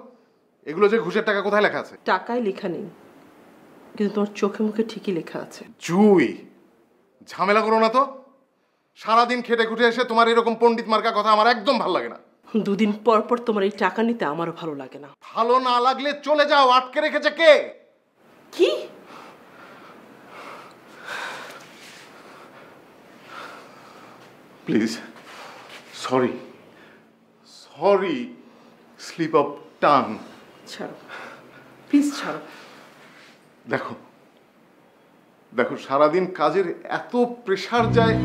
এগুলো যে ঘুষের টাকা, কোথায় লেখা আছে? টাকায় লেখা নেই, কিন্তু তোমার চোখে মুখে ঠিকই লেখা আছে। জুই, ঝামেলা করো না তো। সারাদিন খেটে খুটে এসে তোমার এরকম পণ্ডিত মার্কা কথা আমার একদম ভালো লাগে না। দুদিন পর পর তোমার এই টাকা নিতে আমারও ভালো লাগে না। ভালো না লাগলে চলে যাও। আটকে রেখেছে কে? কি? Please, sorry sorry, slip of tongue. ছাড়ো প্লিজ, ছাড়ো। দেখো দেখো, সারাদিন কাজের এত প্রেশার যায়।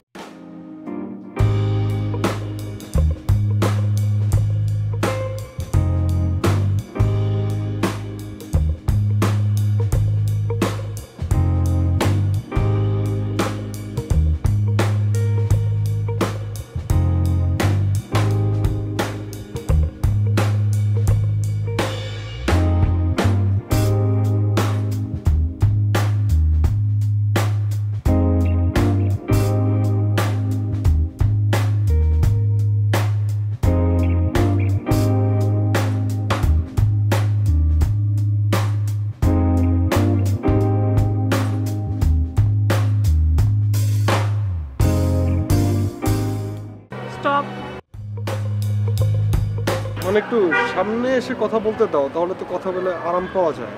মানে একটু সামনে এসে কথা বলতে দাও, তাহলে তো কথা বলে আরাম পাওয়া যায়।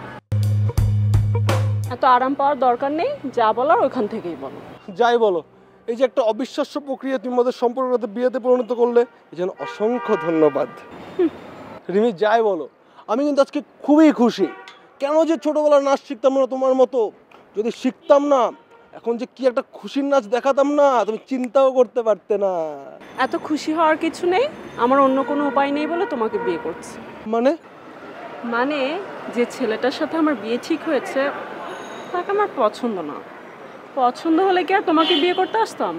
এত আরাম পাওয়ার দরকার নেই, যা বলার ওইখান থেকেই বলো। যাই বলো, এই যে একটা অবিশ্বাস্য প্রক্রিয়া তুমি আমাদের সম্পর্কটাতে বিয়েতে পরিণত করলে, এই জন্য অসংখ্য ধন্যবাদ। রিমি যাই বলো, আমি কিন্তু আজকে খুবই খুশি। কেন যে ছোটবেলার নাচ শিখতাম না তোমার মতো, যদি শিখতাম না এখন যে কি একটা খুশির নাচ দেখাতাম না, তুমি চিন্তাও করতে পারতে না। এত খুশি হওয়ার কিছু নেই, আমার অন্য কোনো উপায় নেই বলে তোমাকে বিয়ে করছি। মানে যে ছেলেটার সাথে আমার বিয়ে ঠিক হয়েছে তাকে আমার পছন্দ না। পছন্দ হলে কি আর তোমাকে বিয়ে করতে আসতাম?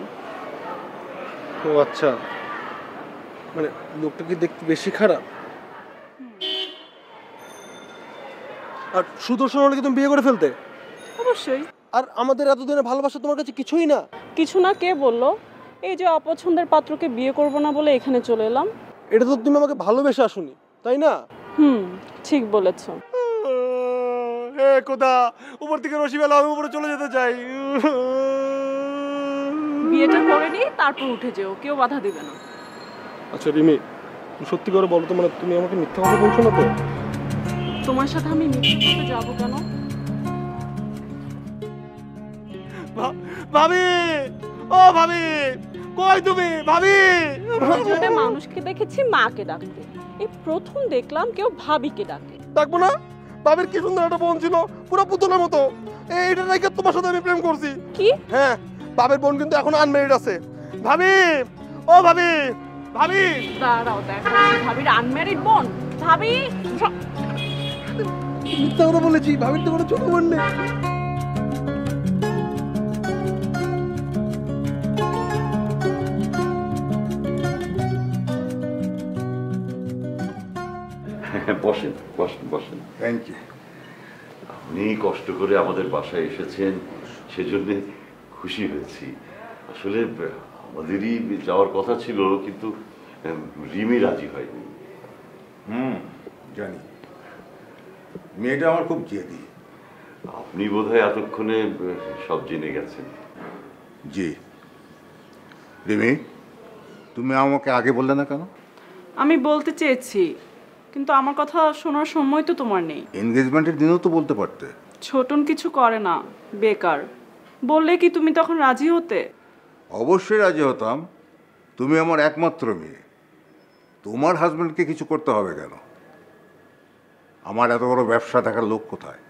ও আচ্ছা, মানে লোকটা কি দেখতে বেশি খারাপ? আর সুদর্শন হলে কি তুমি বিয়ে করে ফেলতে? অবশ্যই। আর আমাদের এতদিনের ভালোবাসা তোমার কাছে কিছুই না? কিছু না কে বললো? এই যে অপছন্দের পাত্রকে বিয়ে করব না বলে এখানে চলে এলাম। এটা তো তুমি আমাকে ভালোবেসে আসোনি, তাই না? ঠিক বলেছো। হে খোদা, উপর থেকে রশি বেলা, আমি উপরে চলে যেতে চাই। বিয়েটা করে নি, তারপর উঠে যেও, কেউ বাধা দিবে না। আচ্ছা রিমি, তুমি সত্যি করে বলো তো, মানে তুমি আমাকে মিথ্যা কথা বলছো না তো? তোমার সাথে আমি মিথ্যা বলতে যাবো কেন? ভাবি, ও ভাবি, কই তুমি ভাবি? প্রয়োজনে মানুষকে দেখেছি মাকে ডাকতে, এই প্রথম দেখলাম কেউ ভাবিকে ডাকে। ডাকবো না? ভাবির কি সুন্দর একটা বোন ছিল, পুরো পুতুলের মতো। এইটা নাকি তোমার সাথে আমি প্রেম করছি? কি? হ্যাঁ, ভাবির বোন কিন্তু এখন আনম্যারিড আছে। ভাবি, ও ভাবি, ভাবি দাঁড়াও, দেখো ভাবির আনম্যারিড বোন। ভাবি মিথ্যা কথা বলেছি, ভাবির তো কোনো ছোট বোন নেই। বসেন বসেন বসেন। Thank you. আপনি কষ্ট করে আমাদের বাসায় এসেছেন, সেজন্য খুশি হয়েছি। আসলে আমাদেরই যাওয়ার কথা ছিল, কিন্তু রিমি রাজি হয়নি। জানি, মেয়েটা আমার খুব জেদি। আপনি বোধহয় এতক্ষণে সব জেনে গেছেন। জি। রিমি, তুমি আমাকে আগে বললে না কেন? আমি বলতে চেয়েছি, কিন্তু আমার কথা শোনার সময় তো তোমার নেই। এনগেজমেন্টের দিনেও তো বলতে পারতে। ছোটন কিছু করে না, বেকার। বললে কি তুমি তখন রাজি হতে? অবশ্যই রাজি হতাম। তুমি আমার একমাত্র মেয়ে, তোমার হাজবেন্ডকে কিছু করতে হবে কেন? আমার এত বড় ব্যবসা দেখার লোক কোথায়?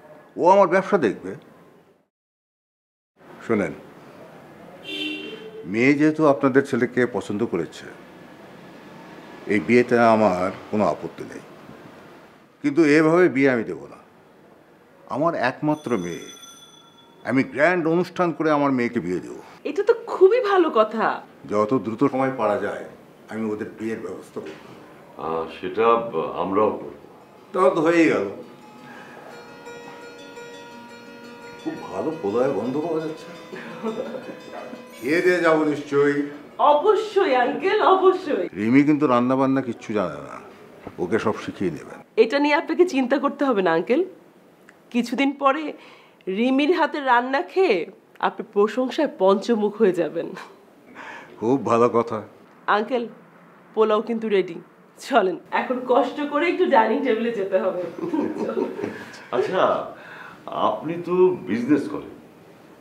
ও আমার ব্যবসা দেখবে। শোনেন, মেয়ে যেহেতু আপনাদের ছেলেকে পছন্দ করেছে, এই বিয়েতে আমার কোনো আপত্তি নেই, কিন্তু এভাবে বিয়ে আমি দেব না। আমার একমাত্র মেয়ে, আমি গ্র্যান্ড অনুষ্ঠান করে আমার মেয়েকে বিয়ে দেব। এটা তো খুবই ভালো কথা। যত দ্রুত সময় পারা যায় আমি ওদের বিয়ের ব্যবস্থা করব। সেটা আমরাও করব। তাও তো হয়েই গেল। খুব ভালো পোলায় গন্ধ পাওয়া যাচ্ছে। খেয়ে দিয়ে যাবো নিশ্চয়ই। অবশ্যই আঙ্কেল, অবশ্যই। রিমি কিন্তু রান্না বান্না কিচ্ছু জানে না, ওকে সব শিখিয়ে নেবেন। এটা নিয়ে আপনাকে চিন্তা করতে হবে না আঙ্কেল। কিছুদিন পরে রিমির হাতে রান্না খেয়ে আপনি প্রশংসায় পঞ্চমুখ হয়ে যাবেন। খুব ভালো কথা। আঙ্কেল, পোলাও কিন্তু রেডি, চলেন এখন কষ্ট করে একটু ডাইনিং টেবিলে যেতে হবে। আচ্ছা, আপনি তো বিজনেস করেন?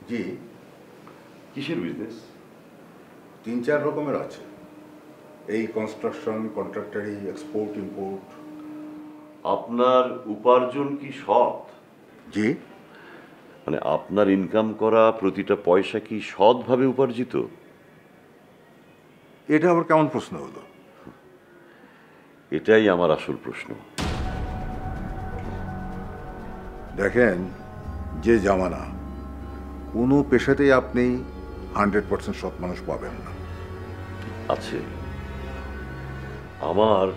জি। কিসের বিজনেস? 3-4 রকমের আছে। এই কনস্ট্রাকশন, কন্ট্রাক্টারি, এক্সপোর্ট ইম্পোর্ট। আপনার উপার্জন কি সৎ? জি। মানে আপনার ইনকাম করা প্রতিটা পয়সা কি সৎভাবে উপার্জিত? এটা আবার কেমন প্রশ্ন হলো? এটাই আমার আসল প্রশ্ন। দেখেন, যে জামানা, কোনো পেশাতেই আপনি 100% সৎ মানুষ পাবেন না। আছে, আমার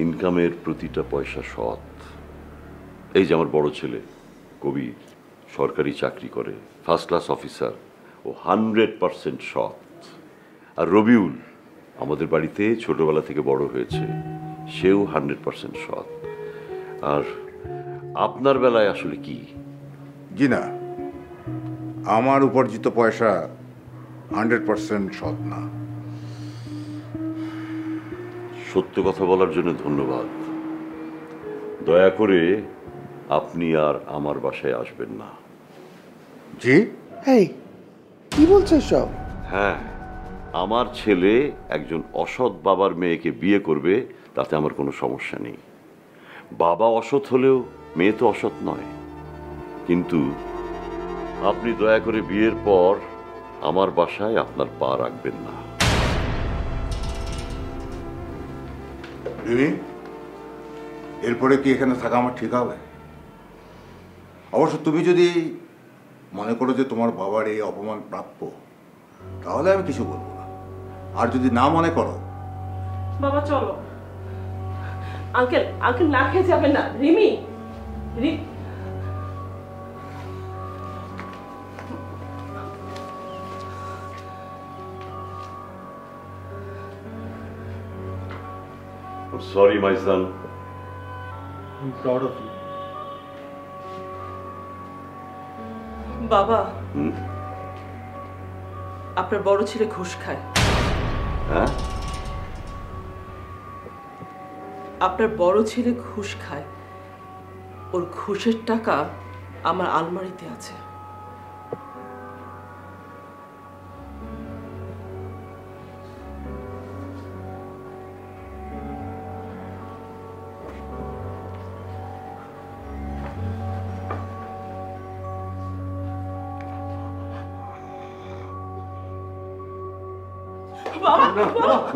ইনকামের প্রতিটা পয়সা সৎ। এই যে আমার বড় ছেলে কবির সরকারি চাকরি করে, ফার্স্ট ক্লাস অফিসার, ও 100% সৎ। আর রবিউল আমাদের বাড়িতে ছোটবেলা থেকে বড় হয়েছে, সেও 100% সৎ। আর আপনার বেলায় আসলে কি? জি না, আমার উপার্জিত পয়সা 100% সৎ না। সত্য কথা বলার জন্য ধন্যবাদ। দয়া করে আপনি আর আমার বাসায় আসবেন না। জি? এই কি বলছো সব? হ্যাঁ, আমার ছেলে একজন অসৎ বাবার মেয়েকে বিয়ে করবে, তাতে আমার কোনো সমস্যা নেই। বাবা অসৎ হলেও মেয়ে তো অসৎ নয়। কিন্তু আপনি দয়া করে বিয়ের পর আমার বাসায় আপনার পা রাখবেন না। এরপরে কি এখানে থাকা আমার ঠিক হবে? অবশ্য তুমি যদি মনে করো যে তোমার বাবার এই অপমান প্রাপ্য, তাহলে আমি কিছু বলবো না। আর যদি না মনে করো, বাবা চলো। আঙ্কেল আঙ্কেল না খেয়ে যাবেন না। Rimi, sorry my Son. I'm proud of you. বাবা, আপনার বড় ছেলে ঘুষ খায়। হ্যাঁ, আপনার বড় ছেলে ঘুষ খায়। ওর ঘুষের টাকা আমার আলমারিতে আছে।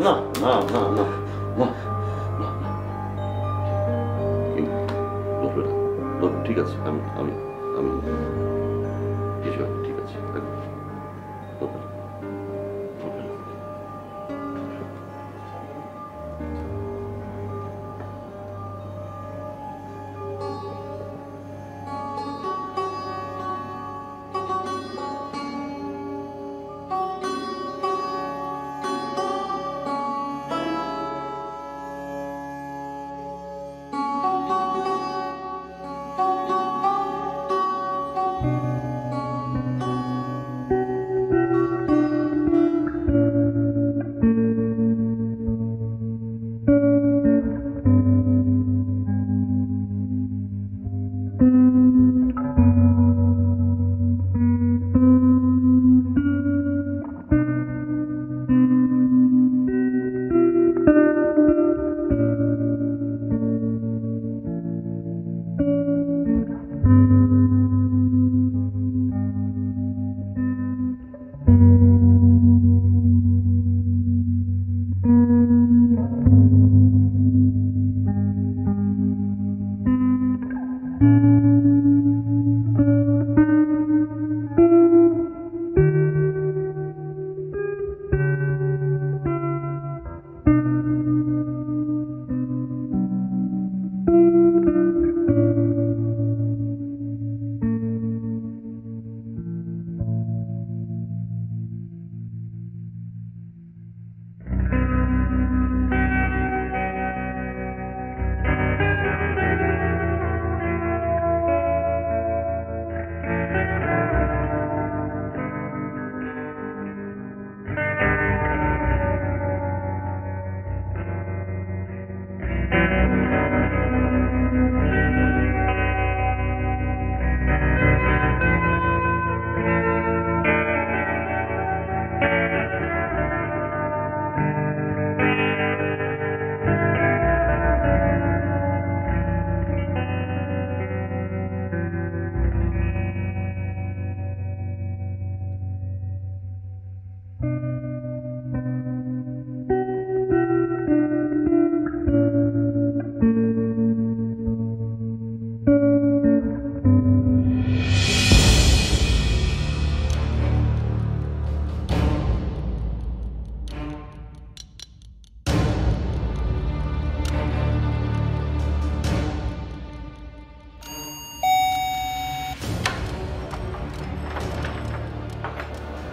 না না না না না, ঠিক আছে, আমি আমি আমি কিছু ঠিক আছে।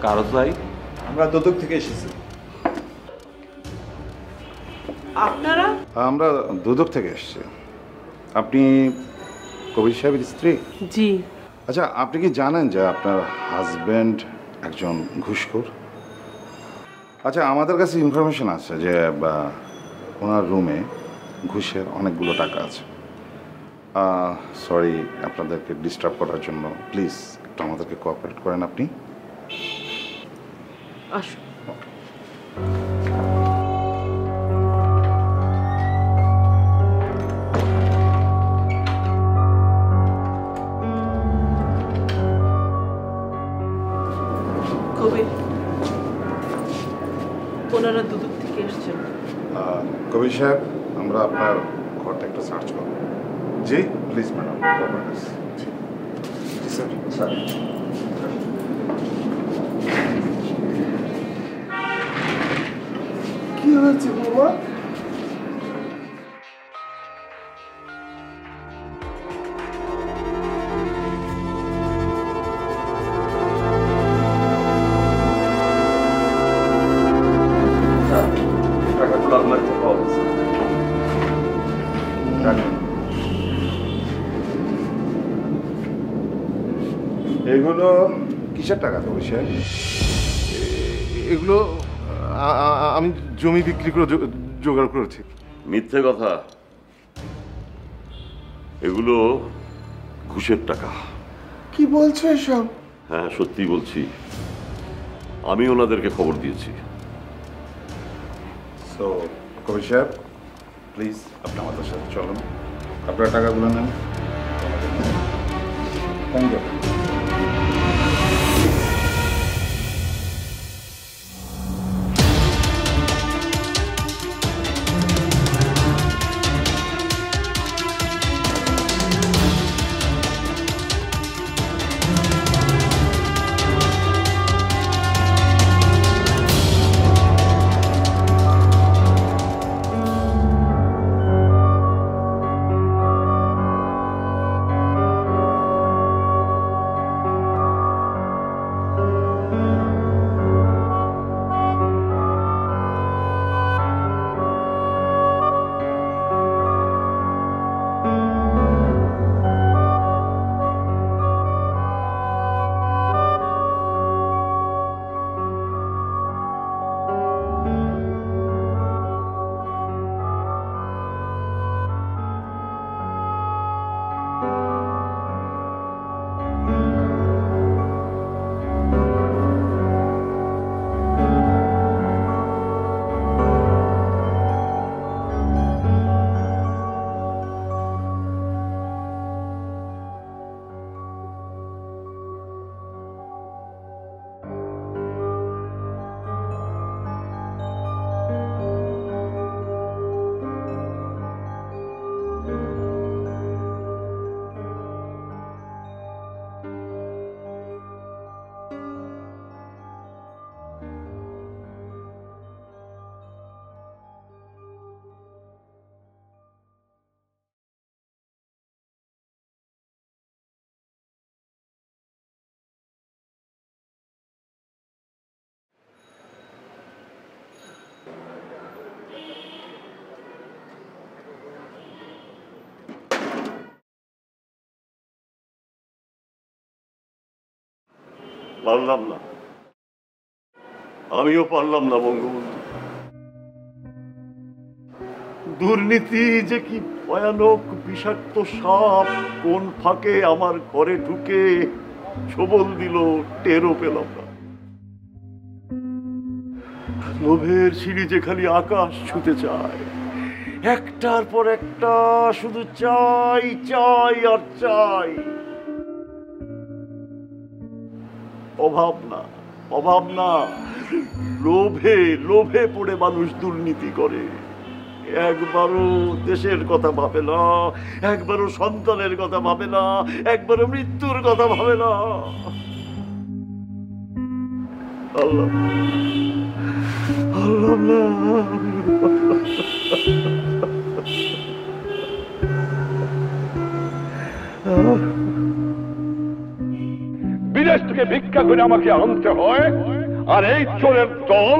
কারো ভাই, আমরা দুদক থেকে এসেছি। আপনারা? আমরা দুদক থেকে এসেছি। আপনি কবির সাহেবের স্ত্রী? জি। আচ্ছা, আপনি কি জানেন যে আপনার হাজব্যান্ড একজন ঘুষখোর? আচ্ছা, আমাদের কাছে ইনফরমেশন আছে যে ওনার রুমে ঘুষের অনেকগুলো টাকা আছে। সরি আপনাদেরকে ডিস্টার্ব করার জন্য, প্লিজ একটু আমাদেরকে কোঅপারেট করেন আপনি। আসো। কবির, ওনারা দুদক থেকে এসছেন। কবির সাহেব, আমরা আপনার ঘরটা একটা সার্চ করব। জি প্লিজ ম্যাডাম। জি স্যার। স্যার কি হয়েছে বৌমা? টাকাগুলো আপনার পাওয়া গেছে। এগুলো কিসের টাকা কবির সাহেব? এগুলো আমি জমি বিক্রি করে জোগাড় করেছি। মিথ্যে কথা, এগুলো ঘুষের টাকা। কি বলছো এসব? হ্যাঁ সত্যি বলছি, আমি ওনাদেরকে খবর দিয়েছি। সো কবির সাহেব প্লিজ আপনি আমাদের সাথে চলুন, আপনার টাকাগুলো নেন। Thank you. পারলাম না, আমিও পারলাম না বঙ্গবন্ধু। দুর্নীতি যে কি ভয়ানক বিষাক্ত সাপ, কোন ফাঁকে আমার ঘরে ঢুকে সবল দিল টেরও পেলাম না। লোভের সিঁড়ি যে খালি আকাশ ছুঁতে চায়, একটার পর একটা শুধু চাই চাই আর চাই। অভাব না, অভাব না, লোভে লোভে পড়ে মানুষ দুর্নীতি করে। একবারও দেশের কথা ভাবে না, একবারও সন্তানের কথা ভাবে না, একবারও মৃত্যুর কথা ভাবে না। আল্লাহ আল্লাহ বিদেশ থেকে ভিক্ষা করে আমাকে আনতে হয়, আর এই চোরের দল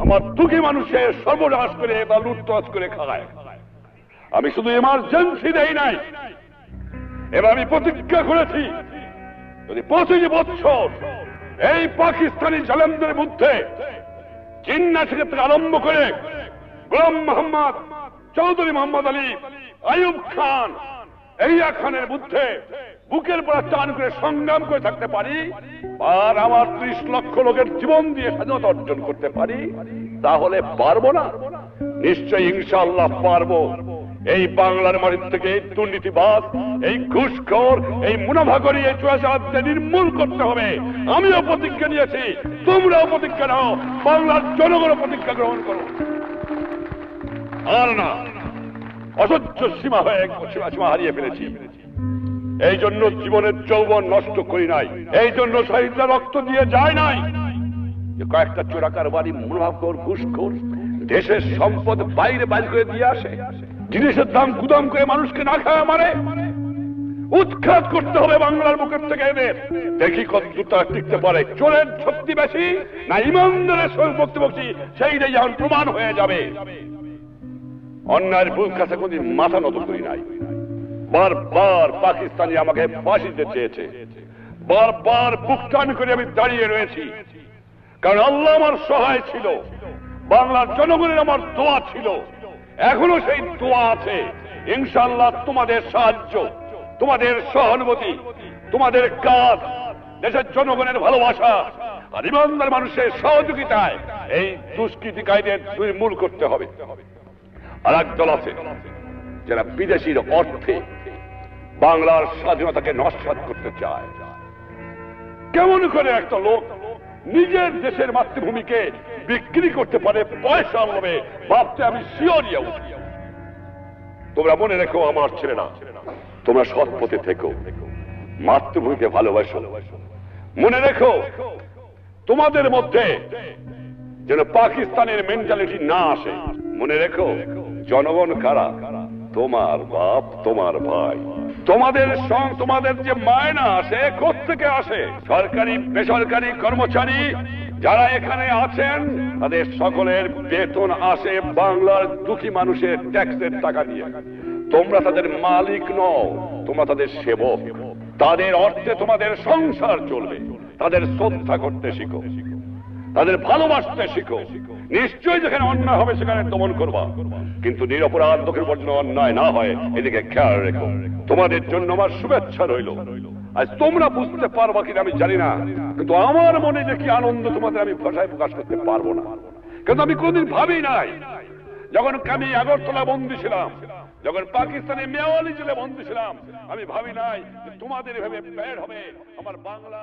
আমার দুঃখী মানুষের সর্বনাশ করে বা লুটতরাজ করে খায়। আমি শুধু এমার্জেন্সি দেই নাই, এবার আমি প্রতিজ্ঞা করেছি যদি 25 বছর এই পাকিস্তানি জালেমদের মধ্যে জিন্না থেকে আরম্ভ করে গোলাম মোহাম্মদ, চৌধুরী মোহাম্মদ আলী, আইয়ুব খান, এই খানের বুদ্ধে বুকের পর টান করে সংগ্রাম করে থাকতে পারি, আর আমার 30 লক্ষ লোকের জীবন দিয়ে স্বাধীনতা অর্জন করতে পারি, তাহলে পারবো না? নিশ্চয়ই ইনশাআল্লাহ পারবো। এই বাংলার মাটির থেকে এই দুর্নীতিবাদ, এই ঘুষখোর, এই মুনাফাখোরি, এই চুয়াচারকে নির্মূল করতে হবে। আমিও প্রতিজ্ঞা নিয়েছি, তোমরাও প্রতিজ্ঞা নাও, বাংলার জনগণও প্রতিজ্ঞা গ্রহণ করো। আর না, অসহ্য সীমা হয়ে সীমা হারিয়ে ফেলেছি। এই জন্য জীবনের যৌবন নষ্ট করি নাই, এই জন্য শহীদরা রক্ত দিয়ে যায় নাই যে কয়েকটা চোরাকারবারি, মুনাফাখোর, ঘুষখোর দেশের সম্পদ বাইরে বাইর করে দিয়ে আসে, জিনিসের দাম গুদাম করে মানুষকে না খাওয়া মারে। উৎখাত করতে হবে বাংলার বুকের থেকে এদের। দেখি কতদূর তারা টিকতে পারে। চোরের শক্তি বেশি না ইমানদারের শক্তি, সেইটাই যখন প্রমাণ হয়ে যাবে। অন্যায়ের বুক কাছে কোনদিন মাথা নত করি নাই। বারবার পাকিস্তানি আমাকে ফাঁসি দিতে চেয়েছে, বারবার বুক টান করে আমি দাঁড়িয়ে রয়েছি, কারণ আল্লাহ আমার সহায় ছিল, বাংলার জনগণের আমার দোয়া ছিল, এখনো সেই দোয়া আছে। ইনশাআল্লাহ তোমাদের সাহায্য, তোমাদের সহানুভূতি, তোমাদের কাজ, দেশের জনগণের ভালোবাসা আর ইমানদার মানুষের সহযোগিতায় এই দুষ্কৃতিকারীদের নির্মূল করতে হবে। আর একদল আছে যারা বিদেশির অর্থে বাংলার স্বাধীনতাকে নস্যাৎ করতে চায়। কেমন করে একটা লোক নিজের দেশের মাতৃভূমিকে বিক্রি করতে পারে পয়সা লোভে, ভাবতে আমি শিহরিয়া উঠি। তোমরা মনে রেখো আমার ছেলেরা, তোমরা সৎ পথে থেকো, মাতৃভূমিকে ভালোবাসো। মনে রেখো তোমাদের মধ্যে যেন পাকিস্তানের মেন্টালিটি না আসে। মনে রেখো জনগণ কারা? তোমার বাপ, তোমার ভাই। তোমাদের যে মায়না আসে কোত্থেকে আসে? সরকারি বেসরকারি কর্মচারী যারা এখানে আছেন তাদের সকলের বেতন আসে বাংলার দুঃখী মানুষের ট্যাক্সের টাকা দিয়ে। তোমরা তাদের মালিক নও, তোমরা তাদের সেবক। তাদের অর্থে তোমাদের সংসার চলবে। তাদের শ্রদ্ধা করতে শিখো, তাদের ভালোবাসতে শিখো। নিশ্চয়ই যেখানে অন্যায় হবে সেখানে দমন করবা, কিন্তু নিরপরাধ লোকের উপর যেন অন্যায় না হয় এদিকে খেয়াল রেখো। তোমাদের জন্য আমার শুভেচ্ছা রইল। আজ তোমরা বুঝতে পারবা কিনা আমি জানি না, কিন্তু আমার মনে যে কি আনন্দ তোমাদের আমি ভাষায় প্রকাশ করতে পারবো না। কিন্তু আমি কোনদিন ভাবি নাই, যখন আমি আগরতলা বন্দী ছিলাম, যখন পাকিস্তানের মেওয়ালি জেলে বন্দী ছিলাম, আমি ভাবি নাই যে তোমাদের এভাবে বের হবে আমার বাংলা।